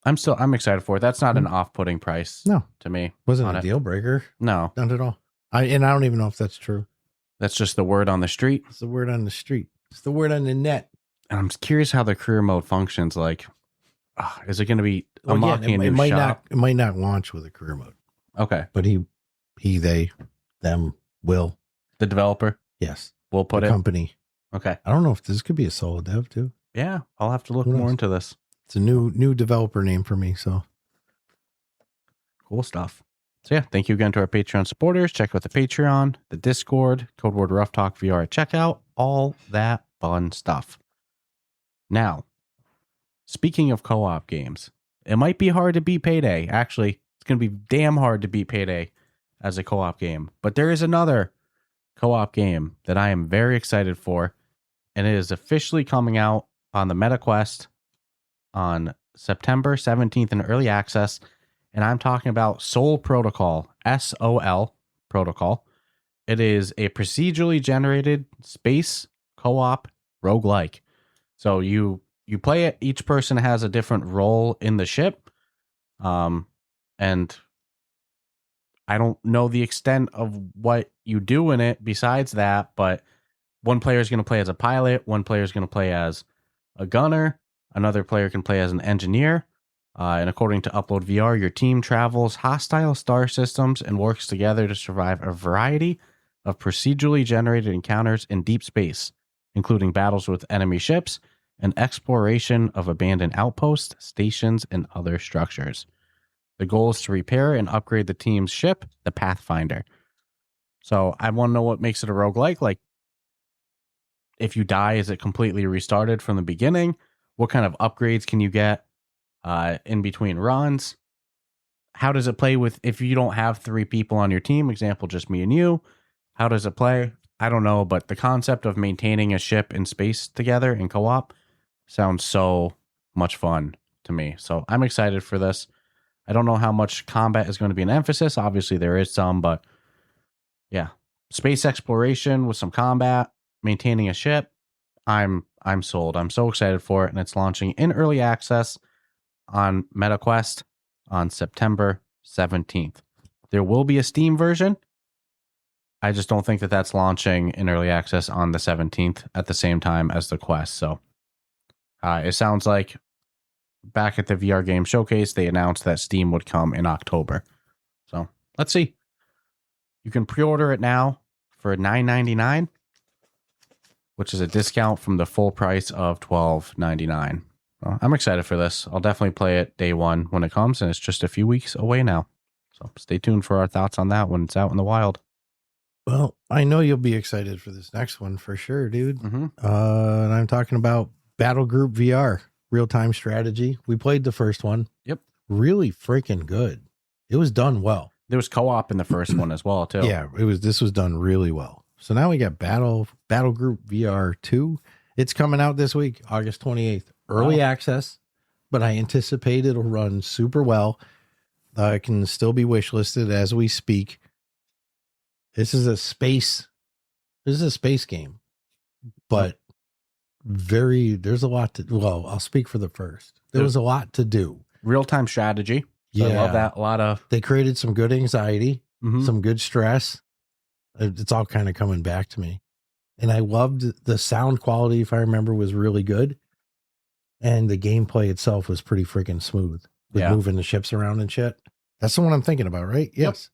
I'm excited for it. That's not an off-putting price. No. To me. Wasn't a deal breaker. No. Not at all. I don't even know if that's true. That's just the word on the street. It's the word on the street. It's the word on the net. And I'm curious how the career mode functions. Like, is it going to be unlocking a new shop? It might not launch with a career mode. Okay. But they, them, will. The developer? Yes. We'll put the it. Company. Okay. I don't know if this could be a solo dev too. Yeah. I'll have to look more into this. It's a new developer name for me. So cool stuff. So yeah, thank you again to our Patreon supporters. Check out the Patreon, the Discord, code word Ruff Talk VR at checkout, all that fun stuff. Now, speaking of co-op games, it might be hard to beat Payday. Actually, it's going to be damn hard to beat Payday as a co-op game. But there is another co-op game that I am very excited for, and it is officially coming out on the MetaQuest on September 17th in early access. And I'm talking about Sol Protocol, SOL Protocol. It is a procedurally generated space co-op roguelike. So you play it, each person has a different role in the ship. And I don't know the extent of what you do in it besides that, but one player is going to play as a pilot, one player is going to play as a gunner, another player can play as an engineer. And according to Upload VR, your team travels hostile star systems and works together to survive a variety of procedurally generated encounters in deep space, including battles with enemy ships and exploration of abandoned outposts, stations, and other structures. The goal is to repair and upgrade the team's ship, the Pathfinder. So I want to know what makes it a roguelike. Like, if you die, is it completely restarted from the beginning? What kind of upgrades can you get in between runs? How does it play with if you don't have 3 people on your team? Example, just me and you. How does it play? I don't know, but the concept of maintaining a ship in space together in co-op sounds so much fun to me. So I'm excited for this. I don't know how much combat is going to be an emphasis. Obviously, there is some, but yeah, space exploration with some combat, maintaining a ship. I'm sold. I'm so excited for it, and it's launching in early access on MetaQuest on September 17th. There will be a Steam version. I just don't think that that's launching in early access on the 17th at the same time as the Quest. So it sounds like back at the VR Game Showcase, they announced that Steam would come in October. So let's see. You can pre-order it now for $9.99, which is a discount from the full price of $12.99. Well, I'm excited for this. I'll definitely play it day one when it comes, and it's just a few weeks away now. So stay tuned for our thoughts on that when it's out in the wild. Well, I know you'll be excited for this next one for sure, dude. Mm-hmm. And I'm talking about Battlegroup VR, real-time strategy. We played the first one. Yep. Really freaking good. It was done well. There was co-op in the first one as well, too. Yeah, this was done really well. So now we got Battlegroup VR2. It's coming out this week, August 28th. Early access, but I anticipate it'll run super well. It can still be wishlisted as we speak. This is a space game, but there's a lot to, well, I'll speak for the first. There was a lot to do. Real-time strategy. So I love that. They created some good anxiety, some good stress. It's all kind of coming back to me. And I loved the sound quality, if I remember, was really good. And the gameplay itself was pretty freaking smooth with moving the ships around and shit. That's the one I'm thinking about, right? Yes.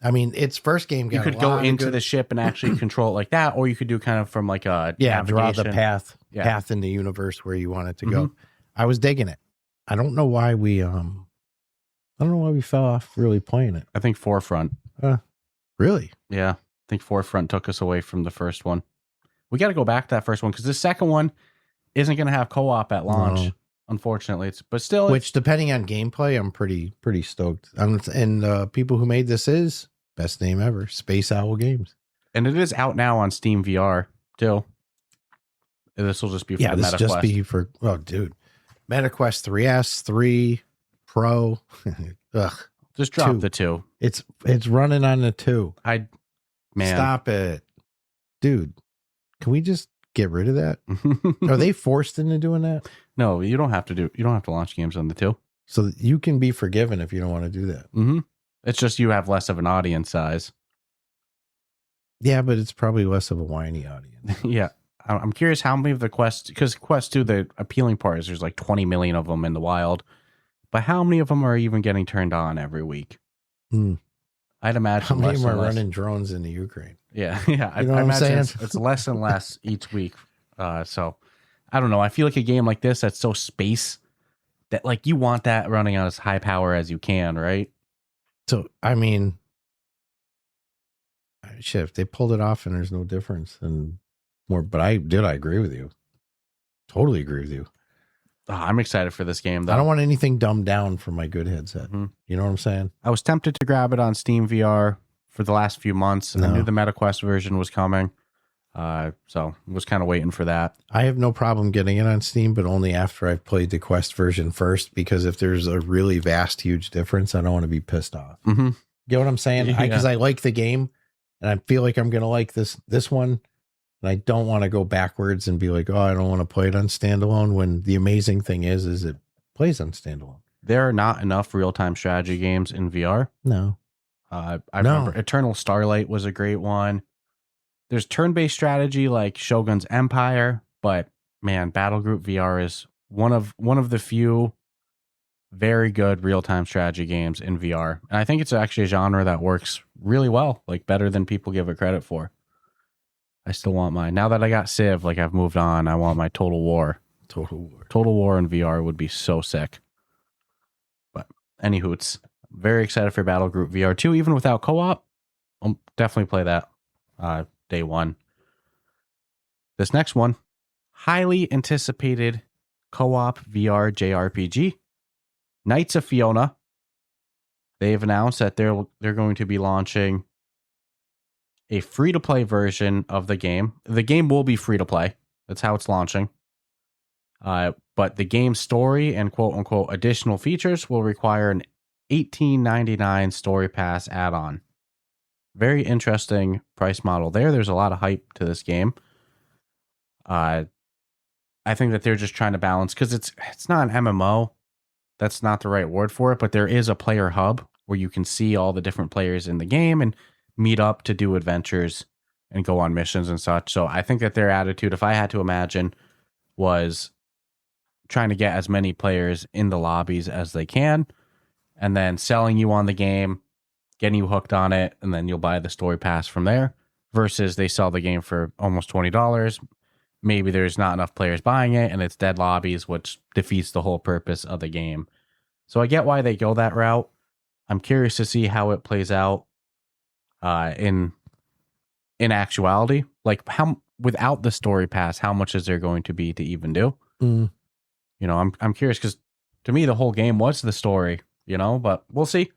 Yep. I mean, its first game got you could go into the ship and actually control it like that, or you could do kind of from like a draw the path in the universe where you want it to go. I was digging it. I don't know why we fell off really playing it. I think Forefront. Really? Yeah. I think Forefront took us away from the first one. We got to go back to that first one because the second one isn't going to have co-op at launch, unfortunately. Which, depending on gameplay, I'm pretty stoked. And people who made this is best name ever, Space Owl Games, and it is out now on Steam VR too. This will just be for the MetaQuest. Just be for dude, MetaQuest 3S, 3 Pro. Ugh, just drop the 2. It's running on the 2. Stop it, dude. Can we just get rid of that? Are they forced into doing that? No, you don't have to launch games on the 2. So you can be forgiven if you don't want to do that. Mm-hmm. It's just you have less of an audience size. Yeah, but it's probably less of a whiny audience. Yeah. I'm curious how many of the Quest, because Quest 2, the appealing part is there's like 20 million of them in the wild, but how many of them are even getting turned on every week? I'd imagine how many of them are running drones in the Ukraine? Yeah. I imagine it's less and less each week. So I don't know. I feel like a game like this that's so space that like you want that running on as high power as you can, right? So I mean, shit, if they pulled it off and there's no difference and more, but I agree with you. Totally agree with you. I'm excited for this game though. I don't want anything dumbed down for my good headset. You know what I'm saying? I was tempted to grab it on Steam VR for the last few months, and I knew the MetaQuest version was coming. So I was kind of waiting for that. I have no problem getting it on Steam, but only after I've played the Quest version first, because if there's a really vast, huge difference, I don't want to be pissed off. Mm-hmm. Get what I'm saying? Because I like the game and I feel like I'm going to like this one. And I don't want to go backwards and be like, oh, I don't want to play it on standalone, when the amazing thing is it plays on standalone. There are not enough real-time strategy games in VR. No. I remember Eternal Starlight was a great one. There's turn-based strategy like Shogun's Empire, but man, Battlegroup VR is one of the few very good real-time strategy games in VR. And I think it's actually a genre that works really well, like better than people give it credit for. I still want mine. Now that I got Civ, like I've moved on, I want my Total War. Total War. Total War in VR would be so sick. But anywhoots, very excited for Battlegroup VR2, even without co-op. I'll definitely play that day one. this next one, highly anticipated co-op VR JRPG, Knights of Fiona. They've announced that they're going to be launching a free-to-play version of the game. The game will be free-to-play. That's how it's launching. But the game's story and quote-unquote additional features will require an $18.99 Story Pass add-on. Very interesting price model there. There's a lot of hype to this game. I think that they're just trying to balance, because it's not an MMO. That's not the right word for it, but there is a player hub where you can see all the different players in the game and meet up to do adventures and go on missions and such. So I think that their attitude, if I had to imagine, was trying to get as many players in the lobbies as they can, and then selling you on the game, getting you hooked on it, and then you'll buy the story pass from there, versus they sell the game for almost $20. Maybe there's not enough players buying it and it's dead lobbies, which defeats the whole purpose of the game. So I get why they go that route. I'm curious to see how it plays out in actuality. Like, how, without the story pass, how much is there going to be to even do? You know, I'm curious, because to me the whole game was the story, you know, but we'll see.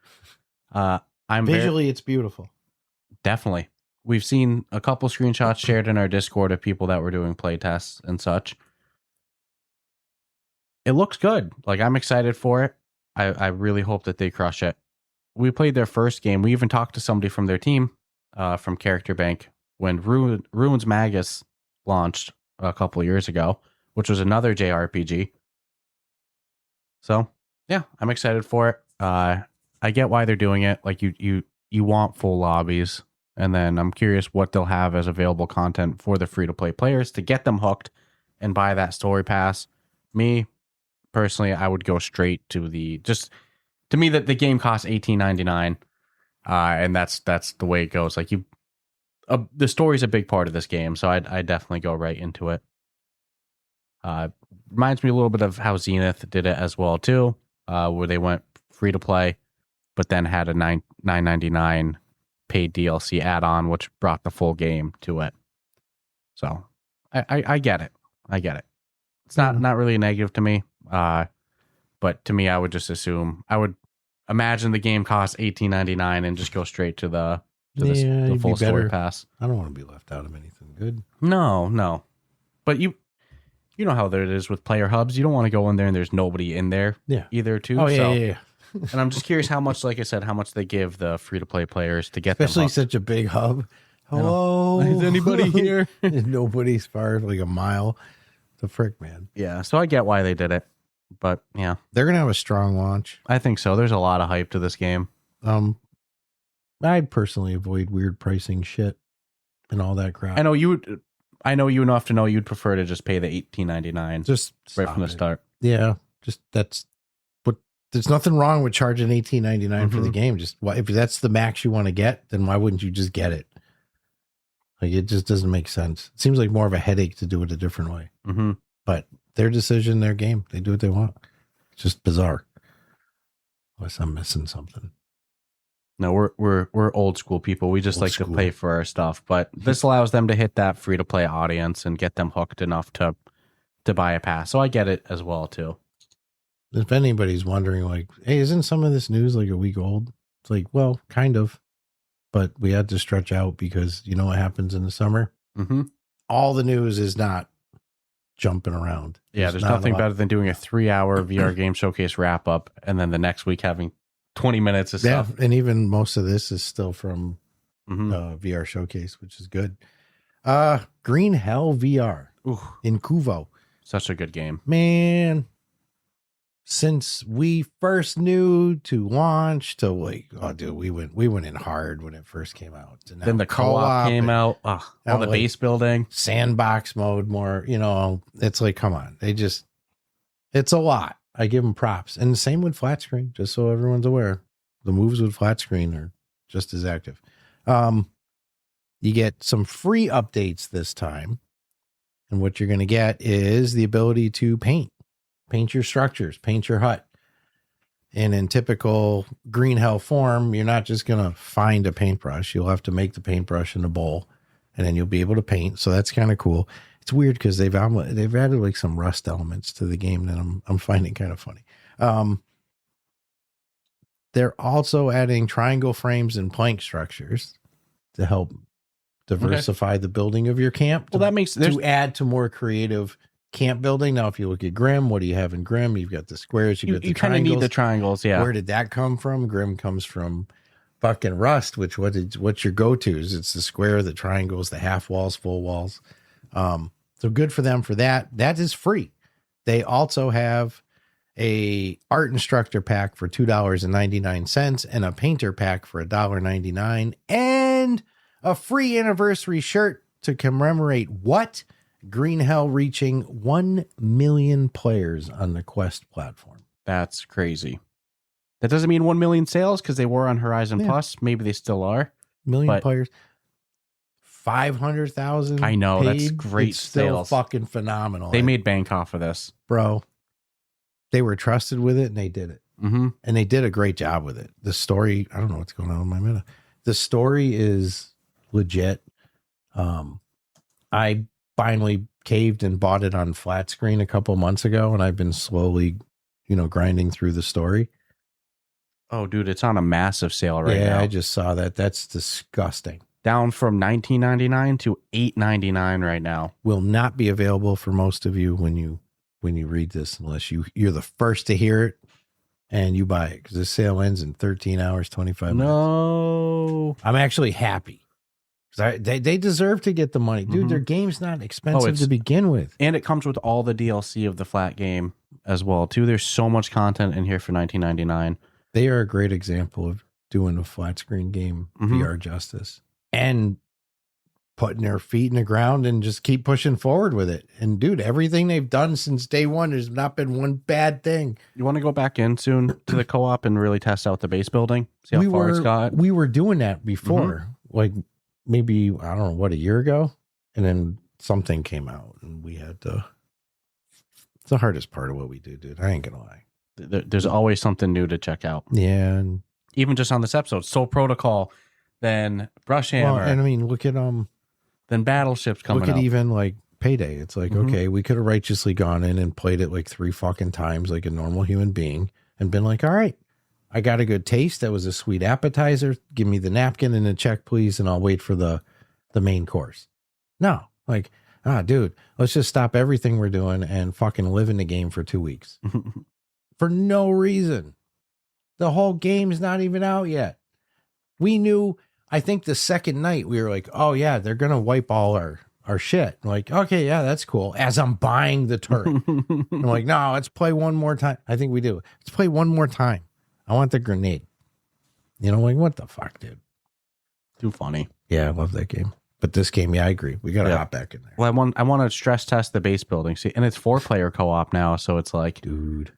Visually, it's beautiful. Definitely. We've seen a couple screenshots shared in our Discord of people that were doing playtests and such. It looks good. Like, I'm excited for it. I really hope that they crush it. We played their first game. We even talked to somebody from their team, from Character Bank, when Ruins Magus launched a couple of years ago, which was another JRPG. So, yeah, I'm excited for it. I get why they're doing it. Like, you want full lobbies. And then I'm curious what they'll have as available content for the free-to-play players to get them hooked and buy that story pass. Me, personally, I would go straight to to me, that the game costs $18.99, and that's the way it goes. Like, the story's a big part of this game, so I definitely go right into it. Reminds me a little bit of how Zenith did it as well too, where they went free-to-play, but then had a $9.99 paid DLC add-on, which brought the full game to it. So I get it. It's not really a negative to me. But to me, I would imagine the game costs $18.99 and just go straight to the full story pass. I don't want to be left out of anything good. No. But you know how there it is with player hubs. You don't want to go in there and there's nobody in there either too. Oh, yeah. And I'm just curious how much, like I said, how much they give the free-to-play players to get especially them such a big hub. Hello? Is anybody here? Nobody's far, like a mile. The frick, man. Yeah, so I get why they did it. But, yeah. They're going to have a strong launch. I think so. There's a lot of hype to this game. I personally avoid weird pricing shit and all that crap. I know you enough to know you'd prefer to just pay the $18.99 just right from the start. Yeah, just there's nothing wrong with charging $18.99 for the game. Just if that's the max you want to get, then why wouldn't you just get it? Like, it just doesn't make sense. It seems like more of a headache to do it a different way. But their decision, their game, they do what they want. It's just bizarre. Unless I'm missing something. No, we're old school people. We just like to pay for our stuff. But this allows them to hit that free to play audience and get them hooked enough to buy a pass. So I get it as well too. If anybody's wondering, like, hey, isn't some of this news like a week old? It's like, well, kind of. But we had to stretch out because you know what happens in the summer? All the news is not jumping around. There's nothing better than doing a 3-hour VR game showcase wrap up and then the next week having 20 minutes of stuff. And even most of this is still from VR showcase, which is good. Green Hell VR in Kuvo. Such a good game. Man, since we first knew to launch to like, oh dude, we went in hard when it first came out. Then the co-op came out. All the like base building, sandbox mode, more, you know, it's like, come on. It's a lot. I give them props. And the same with flat screen, just so everyone's aware. The moves with flat screen are just as active. You get some free updates this time. And what you're going to get is the ability to paint your structures, paint your hut. And in typical Green Hell form, you're not just going to find a paintbrush. You'll have to make the paintbrush in a bowl and then you'll be able to paint. So that's kind of cool. It's weird because they've added like some Rust elements to the game that I'm finding kind of funny. They're also adding triangle frames and plank structures to help diversify the building of your camp. Well, that makes to add to more creative camp building. Now, if you look at Grim, what do you have in Grim? You've got the squares. You kind of need the triangles. Yeah. Where did that come from? Grim comes from fucking Rust. What's your go-tos? It's the square, the triangles, the half walls, full walls. So good for them for that. That is free. They also have a art instructor pack for $2.99 and a painter pack for $1.99 and a free anniversary shirt to commemorate what? Green Hell reaching 1 million players on the Quest platform. That's crazy. That doesn't mean 1 million sales because they were on Horizon Plus. Maybe they still are. Million players. 500,000. I know. Paid. That's great It's still sales. fucking phenomenal. They made bank off of this. Bro. They were trusted with it and they did it. Mm-hmm. And they did a great job with it. The story, I don't know what's going on in my meta. The story is legit. I finally caved and bought it on flat screen a couple months ago, and I've been slowly, grinding through the story. Oh, dude, it's on a massive sale right now. Yeah, I just saw that. That's disgusting. Down from $19.99 to $8.99 right now. Will not be available for most of you when you read this, unless you're the first to hear it and you buy it, because this sale ends in 13 hours, 25 minutes. No. I'm actually happy because they deserve to get the money. Dude, their game's not expensive to begin with. And it comes with all the DLC of the flat game as well, too. There's so much content in here for $19.99. They are a great example of doing a flat screen game VR justice and putting their feet in the ground and just keep pushing forward with it. And dude, everything they've done since day one, there's not been one bad thing. You want to go back in soon to the co-op and really test out the base building? See how far it's got? We were doing that before, like maybe, I don't know, a year ago? And then something came out and we had to, it's the hardest part of what we do, dude. I ain't gonna lie. There's always something new to check out. Yeah. And even just on this episode, Sol Protocol, then BrushHammer. Well, and I mean, look at, then Battleships coming up. Look at even like Payday. It's like, okay, we could have righteously gone in and played it like 3 fucking times like a normal human being and been like, all right, I got a good taste. That was a sweet appetizer. Give me the napkin and a check, please. And I'll wait for the main course. No, like, dude, let's just stop everything we're doing and fucking live in the game for 2 weeks for no reason. The whole game's not even out yet. We knew, I think the second night we were like, oh yeah, they're going to wipe all our shit. I'm like, okay, yeah, that's cool. As I'm buying the turret. I'm like, no, let's play one more time. I think we do. Let's play one more time. I want the grenade. Like, what the fuck, dude? Too funny. Yeah, I love that game. But this game, yeah, I agree. We got to hop back in there. Well, I want to stress test the base building. See, and it's 4-player co-op now, so it's like, dude,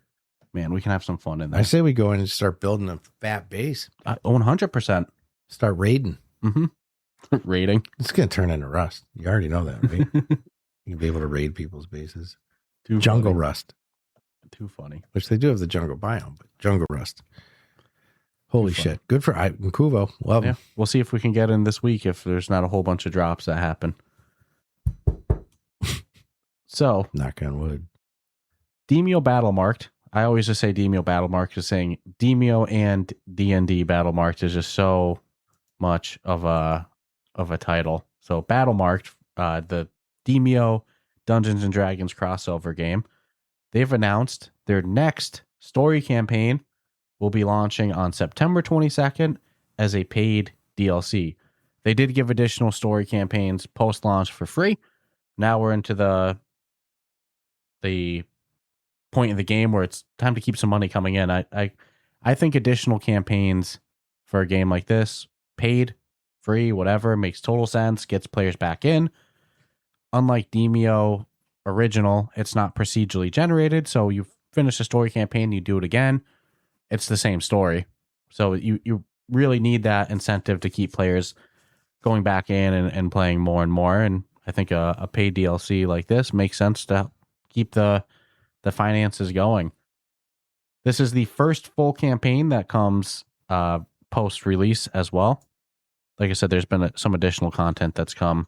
man, we can have some fun in there. I say we go in and start building a fat base. 100%. Start raiding. Raiding. It's going to turn into Rust. You already know that, right? You'll be able to raid people's bases. Too Jungle funny. Rust. Too funny. Which they do have the jungle biome, but Jungle Rust. Holy shit. Good for Kuvo. Love him. We'll see if we can get in this week if there's not a whole bunch of drops that happen. So, knock on wood. Demeo Battlemarked. I always just say Demeo Battlemarked, just saying Demeo and D&D Battlemarked is just so much of a title. So Battlemarked, the Demeo Dungeons and Dragons crossover game, they've announced their next story campaign will be launching on September 22nd as a paid DLC. They did give additional story campaigns post-launch for free. Now we're into the point of the game where it's time to keep some money coming in. I think additional campaigns for a game like this, paid, free, whatever, makes total sense, gets players back in. Unlike Demeo Original, it's not procedurally generated, so you finish a story campaign, you do it again, it's the same story. So you really need that incentive to keep players going back in and playing more and more. And I think a paid DLC like this makes sense to keep the finances going. This is the first full campaign that comes post-release as well. Like I said, there's been some additional content that's come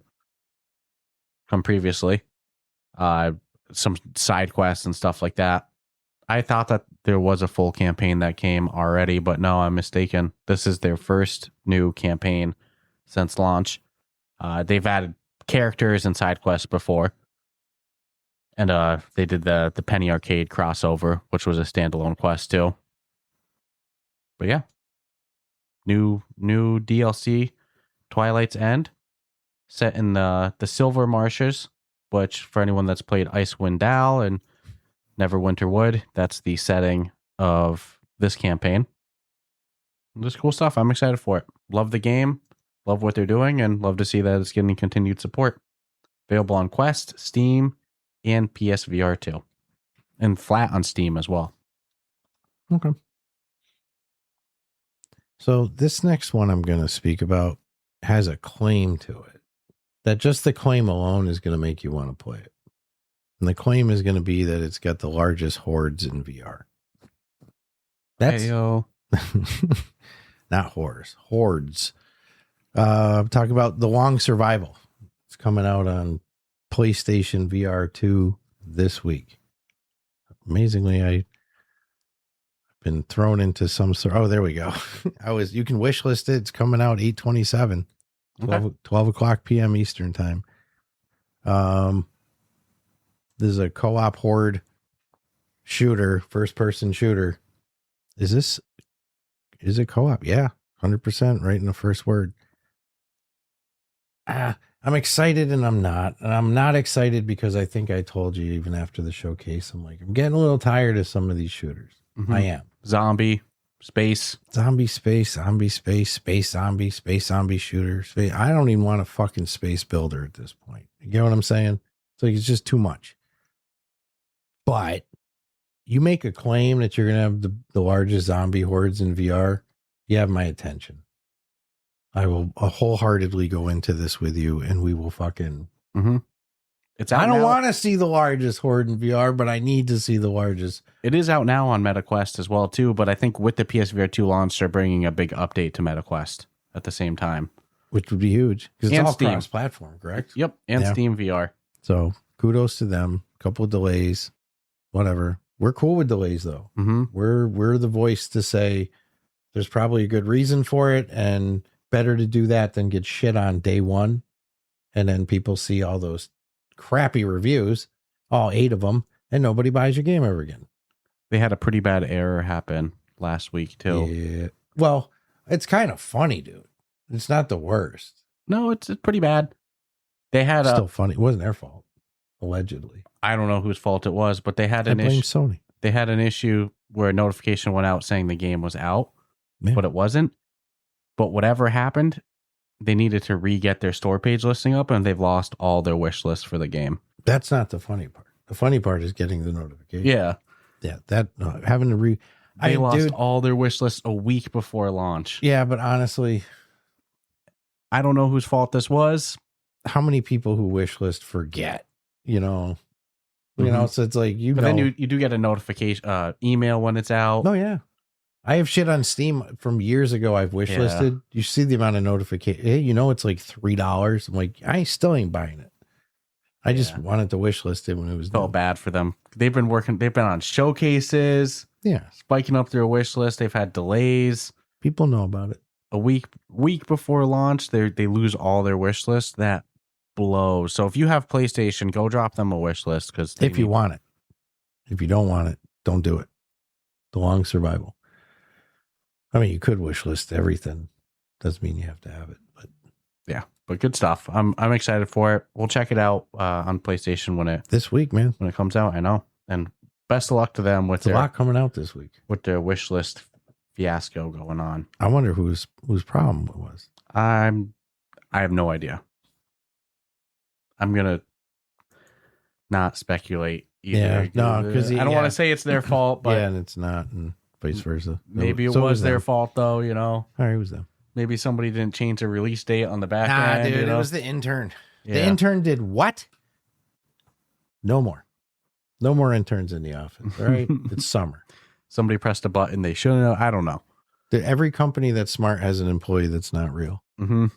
previously. some side quests and stuff like that. I thought that there was a full campaign that came already, but no, I'm mistaken. This is their first new campaign since launch. They've added characters and side quests before. And they did the Penny Arcade crossover, which was a standalone quest too. But yeah. New DLC, Twilight's End, set in the Silver Marshes, which for anyone that's played Icewind Dale and Neverwinter Wood, that's the setting of this campaign. Just cool stuff. I'm excited for it. Love the game, love what they're doing, and love to see that it's getting continued support. Available on Quest, Steam, and PSVR2. And flat on Steam as well. Okay. So this next one I'm going to speak about has a claim to it. That just the claim alone is going to make you want to play it. And the claim is going to be that it's got the largest hordes in VR. That's Heyo. not hordes. Talk about the Long Survival. It's coming out on PlayStation VR2 this week. Amazingly, I've been thrown into some sort. Oh, there we go. You can wishlist it. It's coming out 8/27, 12 o'clock p.m. Eastern time. This is a co-op horde shooter, first-person shooter. Is it co-op? Yeah, 100% right in the first word. I'm excited and I'm not. And I'm not excited because I think I told you even after the showcase, I'm getting a little tired of some of these shooters. Mm-hmm. I am. Zombie, space. Zombie, space, zombie, space zombie shooter. Space. I don't even want a fucking space builder at this point. You get what I'm saying? It's just too much. But you make a claim that you're going to have the largest zombie hordes in VR, you have my attention. I will wholeheartedly go into this with you, and we will fucking... Mm-hmm. I don't want to see the largest horde in VR, but I need to see the largest. It is out now on MetaQuest as well, too, but I think with the PSVR2 launch, they're bringing a big update to MetaQuest at the same time. Which would be huge, because it's all cross-platform, correct? Yep, and yeah. Steam VR. So, kudos to them. A couple of delays, whatever. We're cool with delays, though. Mm-hmm. We're the voice to say there's probably a good reason for it, and better to do that than get shit on day one, and then people see all those crappy reviews, all 8 of them, and nobody buys your game ever again. They had a pretty bad error happen last week, too. Yeah. Well, it's kind of funny, dude. It's not the worst. No, it's pretty bad. They had still funny. It wasn't their fault, allegedly. I don't know whose fault it was, but they had an issue. Sony. They had an issue where a notification went out saying the game was out, but it wasn't. But whatever happened, they needed to re-get their store page listing up, and they've lost all their wish lists for the game. That's not the funny part. The funny part is getting the notification. Yeah. Yeah, that having to They lost all their wish lists a week before launch. Yeah, but honestly, I don't know whose fault this was. How many people who wish list forget? You know, so it's like but then you do get a notification email when it's out. Oh yeah. I have shit on Steam from years ago I've wish listed. You see the amount of notification. Hey, it's like $3. I'm like, I still ain't buying it. I just wanted to wish list it when it was felt bad for them. They've been on showcases. Yeah. Spiking up their wish list. They've had delays. People know about it. A week before launch, they lose all their wish lists. That blows. So if you have PlayStation, go drop them a wish list if you want it. If you don't want it, don't do it. The Long Survival. I mean, you could wish list everything. Doesn't mean you have to have it, but yeah, but good stuff. I'm excited for it. We'll check it out on PlayStation this week, man. When it comes out. I know. And best of luck to them with a lot coming out this week with their wish list fiasco going on. I wonder whose problem it was. I have no idea. I'm gonna not speculate either. Yeah, no, because I don't want to say it's their fault, but and it's not, and vice versa. Maybe it was their fault, though. All right, it was them. Maybe somebody didn't change the release date on the back end. Dude, it was the intern. Yeah. The intern did what? No more interns in the office. All right, it's summer. Somebody pressed a button they shouldn't have. I don't know. Every company that's smart has an employee that's not real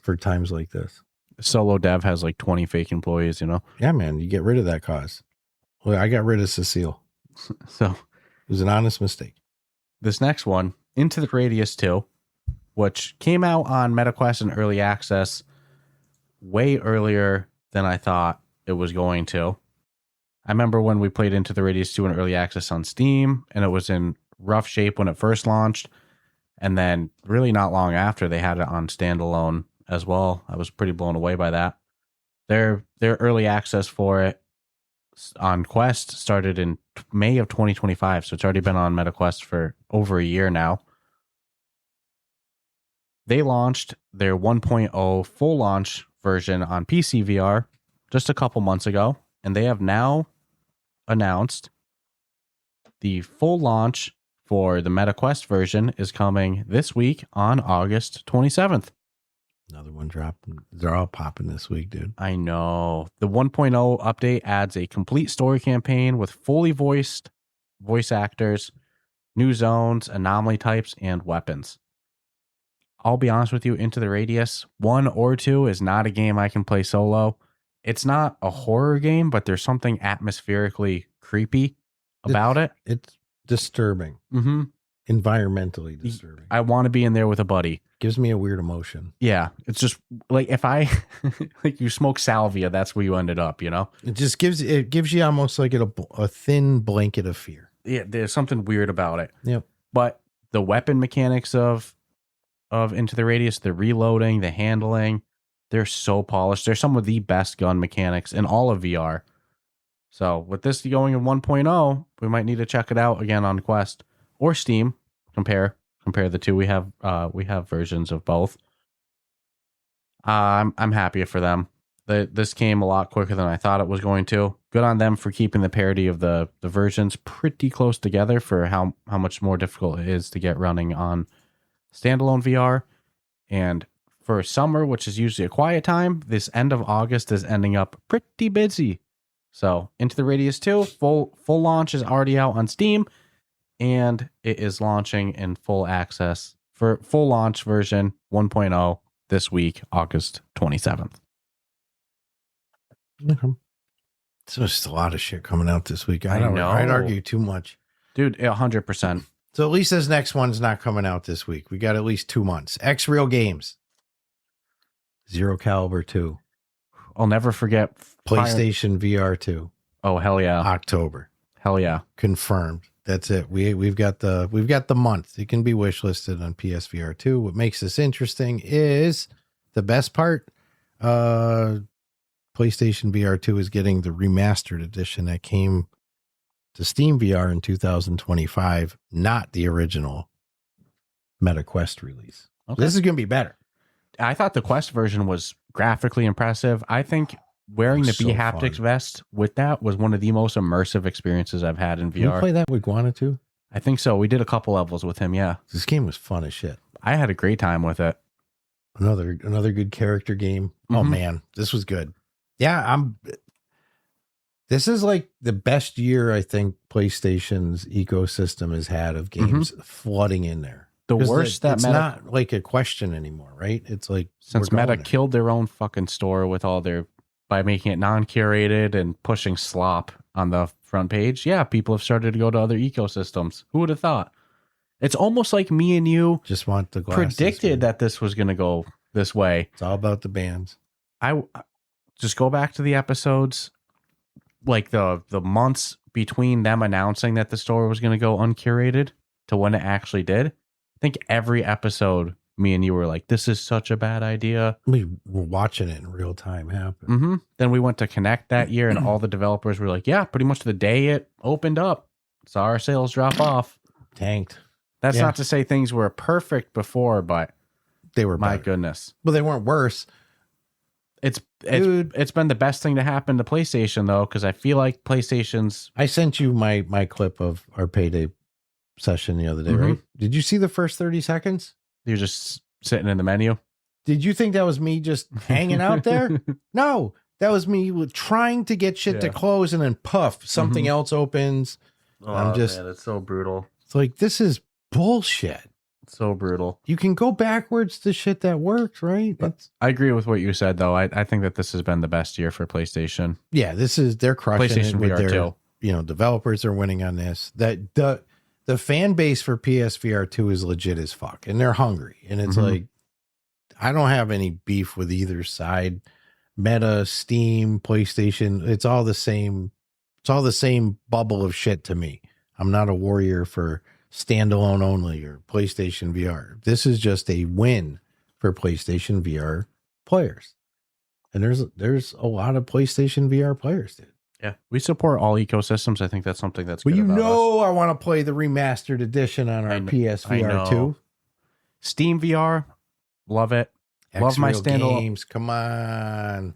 for times like this. Solo dev has like 20 fake employees, Yeah, man, you get rid of that cause. Well, I got rid of Cecile. So It was an honest mistake. this next one, Into the Radius 2, which came out on MetaQuest in early access way earlier than I thought it was going to. I remember when we played Into the Radius 2 in early access on Steam, and it was in rough shape when it first launched. And then really not long after, they had it on standalone as well. I was pretty blown away by that. Their early access for it on Quest started in May of 2025, so it's already been on MetaQuest for over a year now. They launched their 1.0 full launch version on PC VR just a couple months ago, and they have now announced the full launch for the MetaQuest version is coming this week on August 27th. Another one dropping. They're all popping this week, dude. I know. The 1.0 update adds a complete story campaign with fully voiced voice actors, new zones, anomaly types, and weapons. I'll be honest with you, Into the Radius 1 or 2 is not a game I can play solo. It's not a horror game, but there's something atmospherically creepy about it. It's disturbing. Mm-hmm. Environmentally disturbing. I want to be in there with a buddy. Gives me a weird emotion. Yeah, it's just like if I like you smoke salvia, that's where you ended up, you know? It just gives you almost like a thin blanket of fear. Yeah, there's something weird about it. Yep. But the weapon mechanics of Into the Radius, the reloading, the handling, they're so polished. They're some of the best gun mechanics in all of VR. So with this going in 1.0, we might need to check it out again on Quest or Steam. Compare the two. We have versions of both. I'm happy for them. This came a lot quicker than I thought it was going to. Good on them for keeping the parity of the versions pretty close together for how much more difficult it is to get running on standalone VR. And for summer, which is usually a quiet time, this end of August is ending up pretty busy. So Into the Radius 2, full launch is already out on Steam, and it is launching in full access for full launch version 1.0 this week, August 27th. Okay. So there's just a lot of shit coming out this week. I know. I'd argue too much. Dude, 100%. So at least this next one's not coming out this week. We got at least 2 months. X-Real Games. Zero Caliber 2. I'll never forget. PlayStation VR2. Oh, hell yeah. October. Hell yeah. Confirmed. That's it. We've got the month. It can be wishlisted on PSVR2. What makes this interesting is the best part. PlayStation VR2 is getting the remastered edition that came to Steam VR in 2025, not the original MetaQuest release. Okay. This is going to be better. I thought the Quest version was graphically impressive. I think wearing the So B-Haptics fun. vest with that was one of the most immersive experiences I've had in Did you VR. play that with Guana too? I think so. We did a couple levels with him, yeah. This game was fun as shit. I had a great time with it. Another good character game. Oh Mhm. man, this was good. Yeah, this is like the best year I think PlayStation's ecosystem has had of games flooding in there. The 'Cause worst that it's Meta, not like a question anymore, right? It's like since we're going Meta there. killed their own fucking store with all their, by making it non-curated and pushing slop on the front page. Yeah, people have started to go to other ecosystems. Who would have thought? It's almost like me and you Just want the glasses, predicted man. that this was going to go this way. It's all about the bands. I just go back to the episodes, like the months between them announcing that the store was going to go uncurated to when it actually did. I think every episode, me and you were like, this is such a bad idea. We were watching it in real time happen. Mm-hmm. Then we went to Connect that year, and all the developers were like, yeah, pretty much the day it opened up, saw our sales drop off. Tanked. That's Yeah. not to say things were perfect before, but They were my better. goodness. Well, they weren't worse. It's Dude. it's been the best thing to happen to PlayStation, though, because I feel like PlayStation's... I sent you my clip of our Payday session the other day, Mhm. right? Did you see the first 30 seconds? You're just sitting in the menu. Did you think that was me just hanging out there? No, that was me trying to get shit to Yeah. close and then puff, something Mhm. else opens. I'm just- man, it's so brutal. It's like, this is bullshit. So brutal. You can go backwards to shit that works, right? It's, I agree with what you said, though. I think that this has been the best year for PlayStation. yeah, they're crushing PlayStation it with VR their, 2. developers are winning on this. That the fan base for PSVR2 is legit as fuck, and they're hungry. And it's like, I don't have any beef with either side. Meta, Steam, PlayStation, it's all the same. It's all the same bubble of shit to me. I'm not a warrior for standalone only or PlayStation VR. This is just a win for PlayStation VR players. And there's a lot of PlayStation VR players, dude. Yeah, we support all ecosystems. I think that's something that's well, good about us. I want to play the remastered edition on our PSVR 2. Steam VR, love it. Love my standalone games. Come on.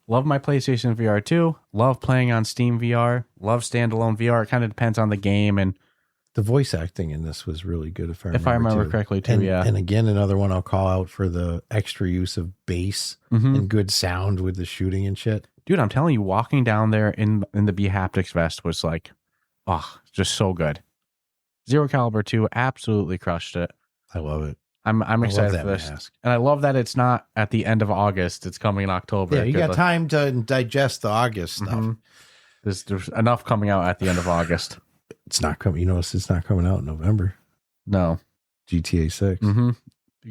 Love my PlayStation VR 2. Love playing on Steam VR. Love standalone VR. It kind of depends on the game, and the voice acting in this was really good. If I remember correctly, too. And again, another one I'll call out for the extra use of bass and good sound with the shooting and shit. Dude, I'm telling you, walking down there in the B-Haptics vest was like, just so good. Zero Caliber 2 absolutely crushed it. I love it. I'm excited for this. Mask. And I love that it's not at the end of August. It's coming in October. Yeah, you got time to digest the August stuff. There's enough coming out at the end of August. It's not coming. You notice it's not coming out in November. No. GTA 6. You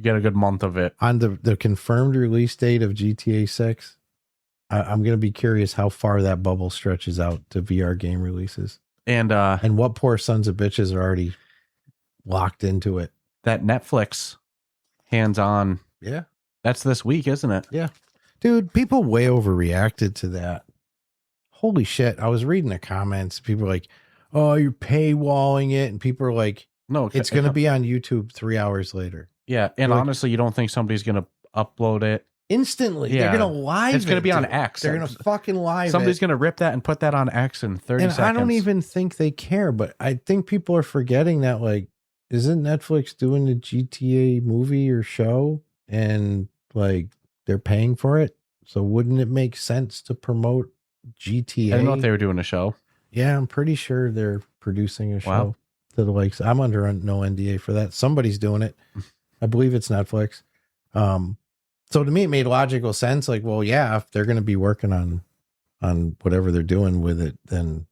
get a good month of it. On the confirmed release date of GTA 6, I'm going to be curious how far that bubble stretches out to VR game releases. And what poor sons of bitches are already locked into it. That Netflix hands-on. Yeah. That's this week, isn't it? Yeah. Dude, people way overreacted to that. Holy shit. I was reading the comments. People are like, oh, you're paywalling it. And people are like, no, it's going to be on YouTube 3 hours later. Yeah. And You're honestly, you don't think somebody's going to upload it instantly? Yeah. They're going to live It's going to be on X. They're going to fucking live Somebody's going to rip that and put that on X in 30 seconds. I don't even think they care, but I think people are forgetting that, like, isn't Netflix doing the GTA movie or show, and like they're paying for it? So wouldn't it make sense to promote GTA? I don't know if they were doing a show. Yeah, I'm pretty sure they're producing a show. Wow. To the likes. I'm under no NDA for that. Somebody's doing it. I believe it's Netflix. So to me, it made logical sense. Like, well, yeah, if they're going to be working on whatever they're doing with it, then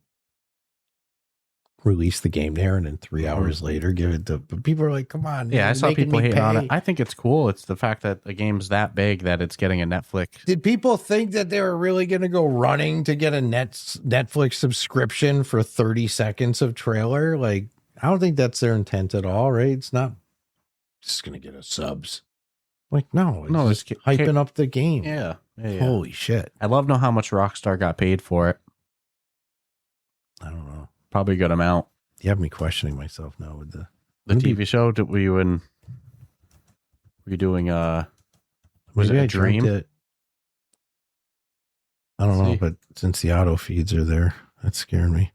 release the game there, and then 3 hours later give it to. But people are like, come on. Yeah, I saw people hating on it. I think it's cool. It's the fact that the game's that big that it's getting a Netflix. Did people think that they were really going to go running to get a Netflix subscription for 30 seconds of trailer? Like, I don't think that's their intent at all, right? It's not just going to get us subs. Like, no, it's just hyping up the game. Yeah. Holy shit. I love to know how much Rockstar got paid for it. I don't know. Probably a good amount. You have me questioning myself now with the TV show. Were you doing was it a dream? I don't know, but since the auto feeds are there, that's scaring me.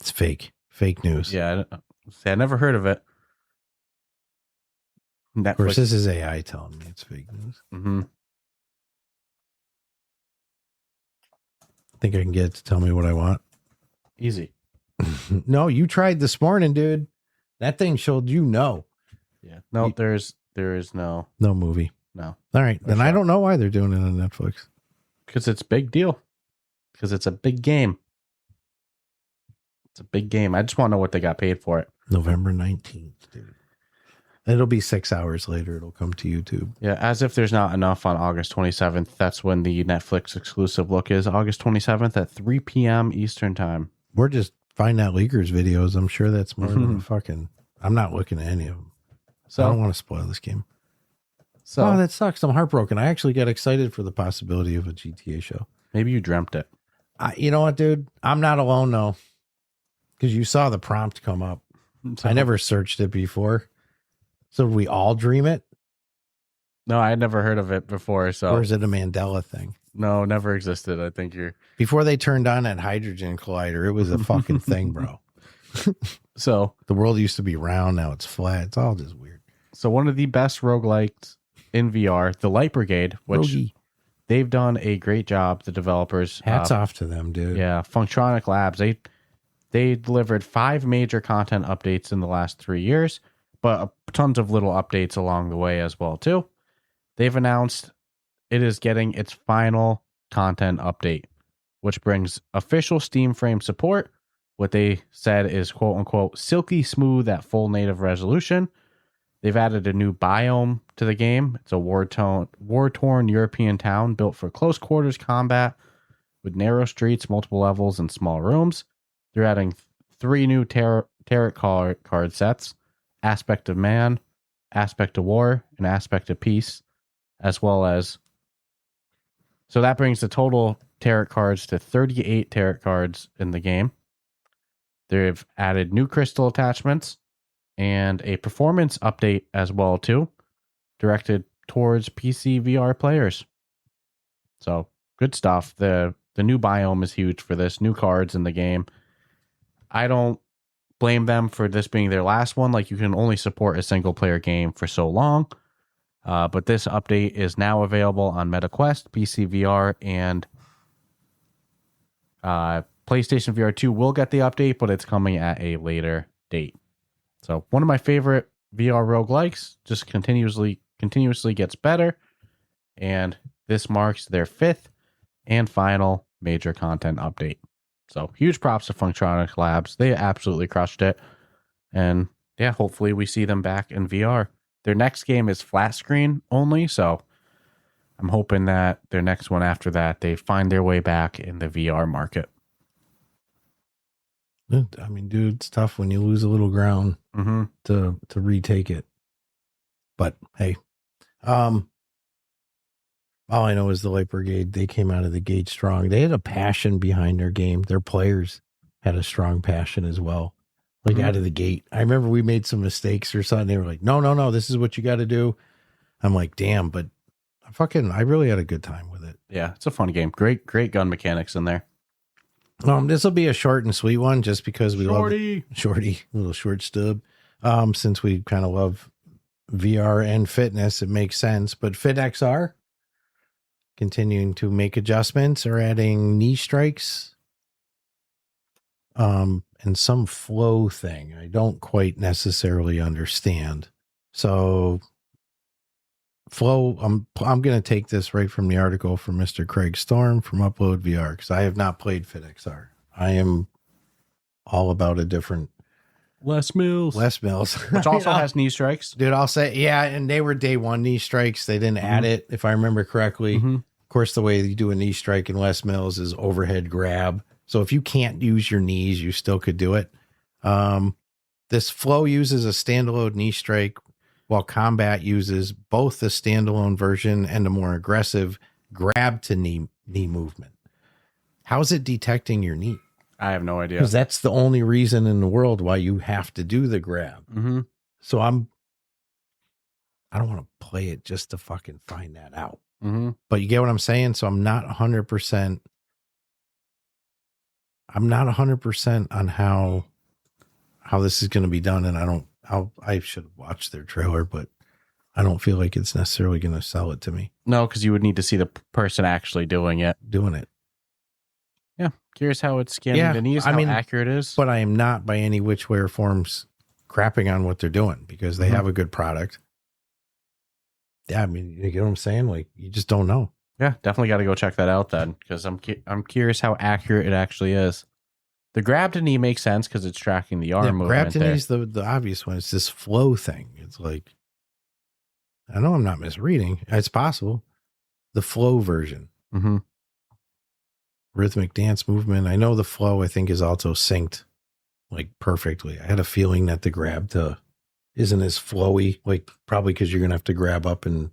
It's fake news. Yeah, I never heard of it. Netflix. Of course, this is AI telling me it's fake news. Think I can get it to tell me what I want? Easy. No, you tried this morning, dude. That thing showed no. Yeah. No, there is no movie. No. All right. Then I don't know why they're doing it on Netflix. Because it's a big deal. Because it's a big game. It's a big game. I just want to know what they got paid for it. November 19th, dude. It'll be 6 hours later. It'll come to YouTube. Yeah, as if there's not enough on August 27th. That's when the Netflix exclusive look is. August 27th at 3 p.m. Eastern time. We're just find out leakers videos. I'm sure that's more than fucking... I'm not looking at any of them. So I don't want to spoil this game. So that sucks. I'm heartbroken. I actually got excited for the possibility of a GTA show. Maybe you dreamt it. You know what, dude? I'm not alone, though. Because you saw the prompt come up. I never searched it before. So we all dream it? No, I had never heard of it before. So, or is it a Mandela thing? No, never existed. I think before they turned on that hydrogen collider, it was a fucking thing, bro. So the world used to be round. Now it's flat. It's all just weird. So one of the best roguelikes in VR, the Light Brigade, which they've done a great job. The developers, hats off to them, dude. Yeah. Functronic Labs. They delivered 5 major content updates in the last 3 years. But tons of little updates along the way as well, too. They've announced it is getting its final content update, which brings official Steam frame support. What they said is quote unquote silky smooth at full native resolution. They've added a new biome to the game. It's a war-torn European town built for close quarters combat with narrow streets, multiple levels, and small rooms. They're adding 3 new tarot card sets: Aspect of Man, Aspect of War, and Aspect of Peace, as well as... So that brings the total tarot cards to 38 tarot cards in the game. They've added new crystal attachments and a performance update as well too, directed towards PC VR players. So good stuff. The new biome is huge for this. New cards in the game. I don't blame them for this being their last one. Like, you can only support a single player game for so long. But this update is now available on MetaQuest, PC VR, and PlayStation VR2 will get the update, but it's coming at a later date. So one of my favorite VR roguelikes, just continuously gets better. And this marks their 5th and final major content update. So huge props to Functronics Labs. They absolutely crushed it. And yeah, hopefully we see them back in VR. Their next game is flat screen only, so I'm hoping that their next one after that, they find their way back in the VR market. I mean, dude, it's tough when you lose a little ground to retake it. But hey, all I know is the Light Brigade, they came out of the gate strong. They had a passion behind their game. Their players had a strong passion as well. Like out of the gate. I remember we made some mistakes or something. They were like, no, this is what you got to do. I'm like, damn, but I really had a good time with it. Yeah, it's a fun game. Great gun mechanics in there. This will be a short and sweet one just because we love Shorty, a little short stub. Since we kind of love VR and fitness, it makes sense. But FitXR continuing to make adjustments or adding knee strikes. And some flow thing I don't quite necessarily understand. So flow, I'm going to take this right from the article from Mr. Craig Storm from Upload VR, because I have not played FitXR. I am all about a different Les Mills, which also has knee strikes. Dude, I'll say, yeah, and they were day one knee strikes. They didn't add it, if I remember correctly. Of course, the way you do a knee strike in Les Mills is overhead grab. So if you can't use your knees, you still could do it. This flow uses a standalone knee strike, while combat uses both the standalone version and a more aggressive grab to knee movement. How's it detecting your knee? I have no idea. Because that's the only reason in the world why you have to do the grab. So I don't want to play it just to fucking find that out. But you get what I'm saying? So I'm not 100%. I'm not 100% on how this is going to be done. And I should have watched their trailer, but I don't feel like it's necessarily going to sell it to me. No, because you would need to see the person actually doing it. Yeah. Curious how it's scanning the knees, how accurate it is. But I am not by any which way or forms crapping on what they're doing, because they have a good product. Yeah. I mean, you get what I'm saying? Like, you just don't know. Yeah, definitely got to go check that out then, because I'm curious how accurate it actually is. The grab to knee makes sense because it's tracking the arm movement. Grab to knee is the obvious one. It's this flow thing. It's like, I know I'm not misreading. It's possible. The flow version. Rhythmic dance movement. I know the flow, I think, is also synced like perfectly. I had a feeling that the grab to isn't as flowy, like probably because you're going to have to grab up and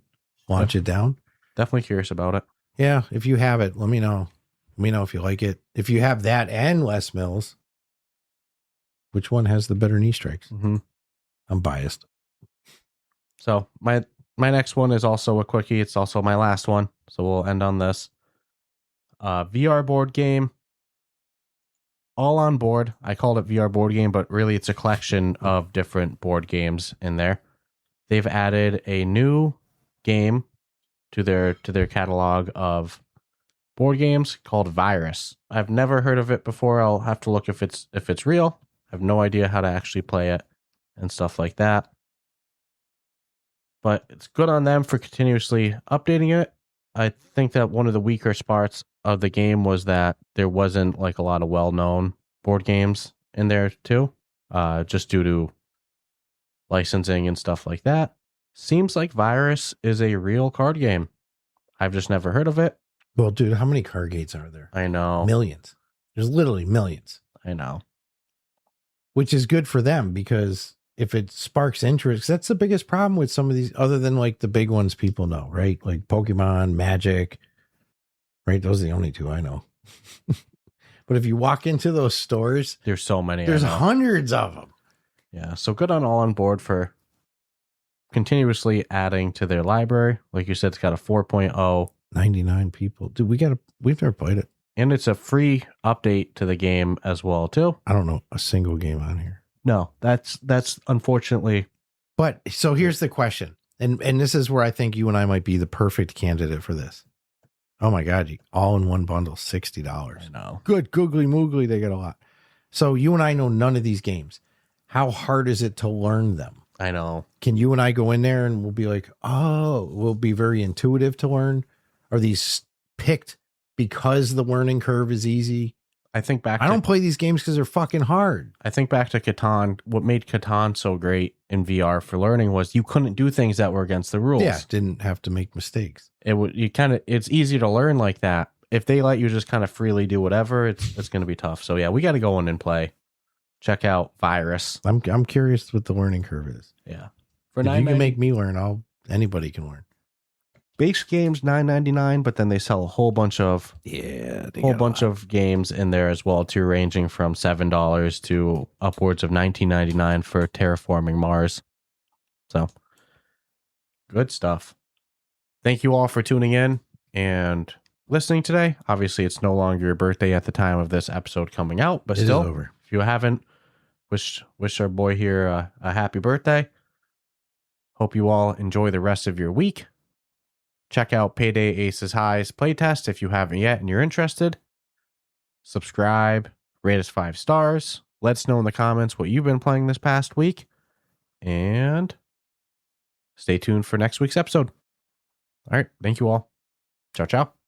launch it down. Definitely curious about it. Yeah, if you have it, let me know. Let me know if you like it. If you have that and Les Mills, which one has the better knee strikes? I'm biased. So my next one is also a quickie. It's also my last one. So we'll end on this. VR board game. All on board. I called it VR board game, but really it's a collection of different board games in there. They've added a new game to their catalog of board games called Virus. I've never heard of it before. I'll have to look if it's real. I have no idea how to actually play it and stuff like that. But it's good on them for continuously updating it. I think that one of the weaker spots of the game was that there wasn't like a lot of well-known board games in there too, just due to licensing and stuff like that. Seems like Virus is a real card game. I've just never heard of it. Well, dude, how many card games are there? I know. Millions. There's literally millions. I know. Which is good for them because if it sparks interest, that's the biggest problem with some of these, other than like the big ones people know, right? Like Pokemon, Magic, right? Those are the only two I know. But if you walk into those stores, There's so many. there's hundreds of them. Yeah, so good on All On Board for continuously adding to their library. Like you said, it's got a 4.0. 99 people. Dude, we've never played it. And it's a free update to the game as well, too. I don't know a single game on here. No, that's unfortunately. But so here's the question. And this is where I think you and I might be the perfect candidate for this. Oh my God, all in one bundle, $60. I know. Good googly moogly, they get a lot. So you and I know none of these games. How hard is it to learn them? I know. Can you and I go in there and we'll be like, oh, we'll be very intuitive to learn? Are these picked because the learning curve is easy? I think back. I don't play these games because they're fucking hard. I think back to Catan. What made Catan so great in VR for learning was you couldn't do things that were against the rules. Yeah, didn't have to make mistakes. It's easy to learn like that. If they let you just kind of freely do whatever, it's going to be tough. So yeah, we got to go in and play. Check out Virus. I'm curious what the learning curve is. Yeah, if you can make me learn, anybody can learn. Base games $9.99, but then they sell a whole bunch of of games in there as well too, ranging from $7 to upwards of $19.99 for Terraforming Mars. So good stuff. Thank you all for tuning in and listening today. Obviously, it's no longer your birthday at the time of this episode coming out, but still, over. If you haven't, wish our boy here a happy birthday. Hope you all enjoy the rest of your week. Check out Payday Aces High's playtest if you haven't yet and you're interested. Subscribe, rate us 5 stars. Let us know in the comments what you've been playing this past week. And stay tuned for next week's episode. All right. Thank you all. Ciao, ciao.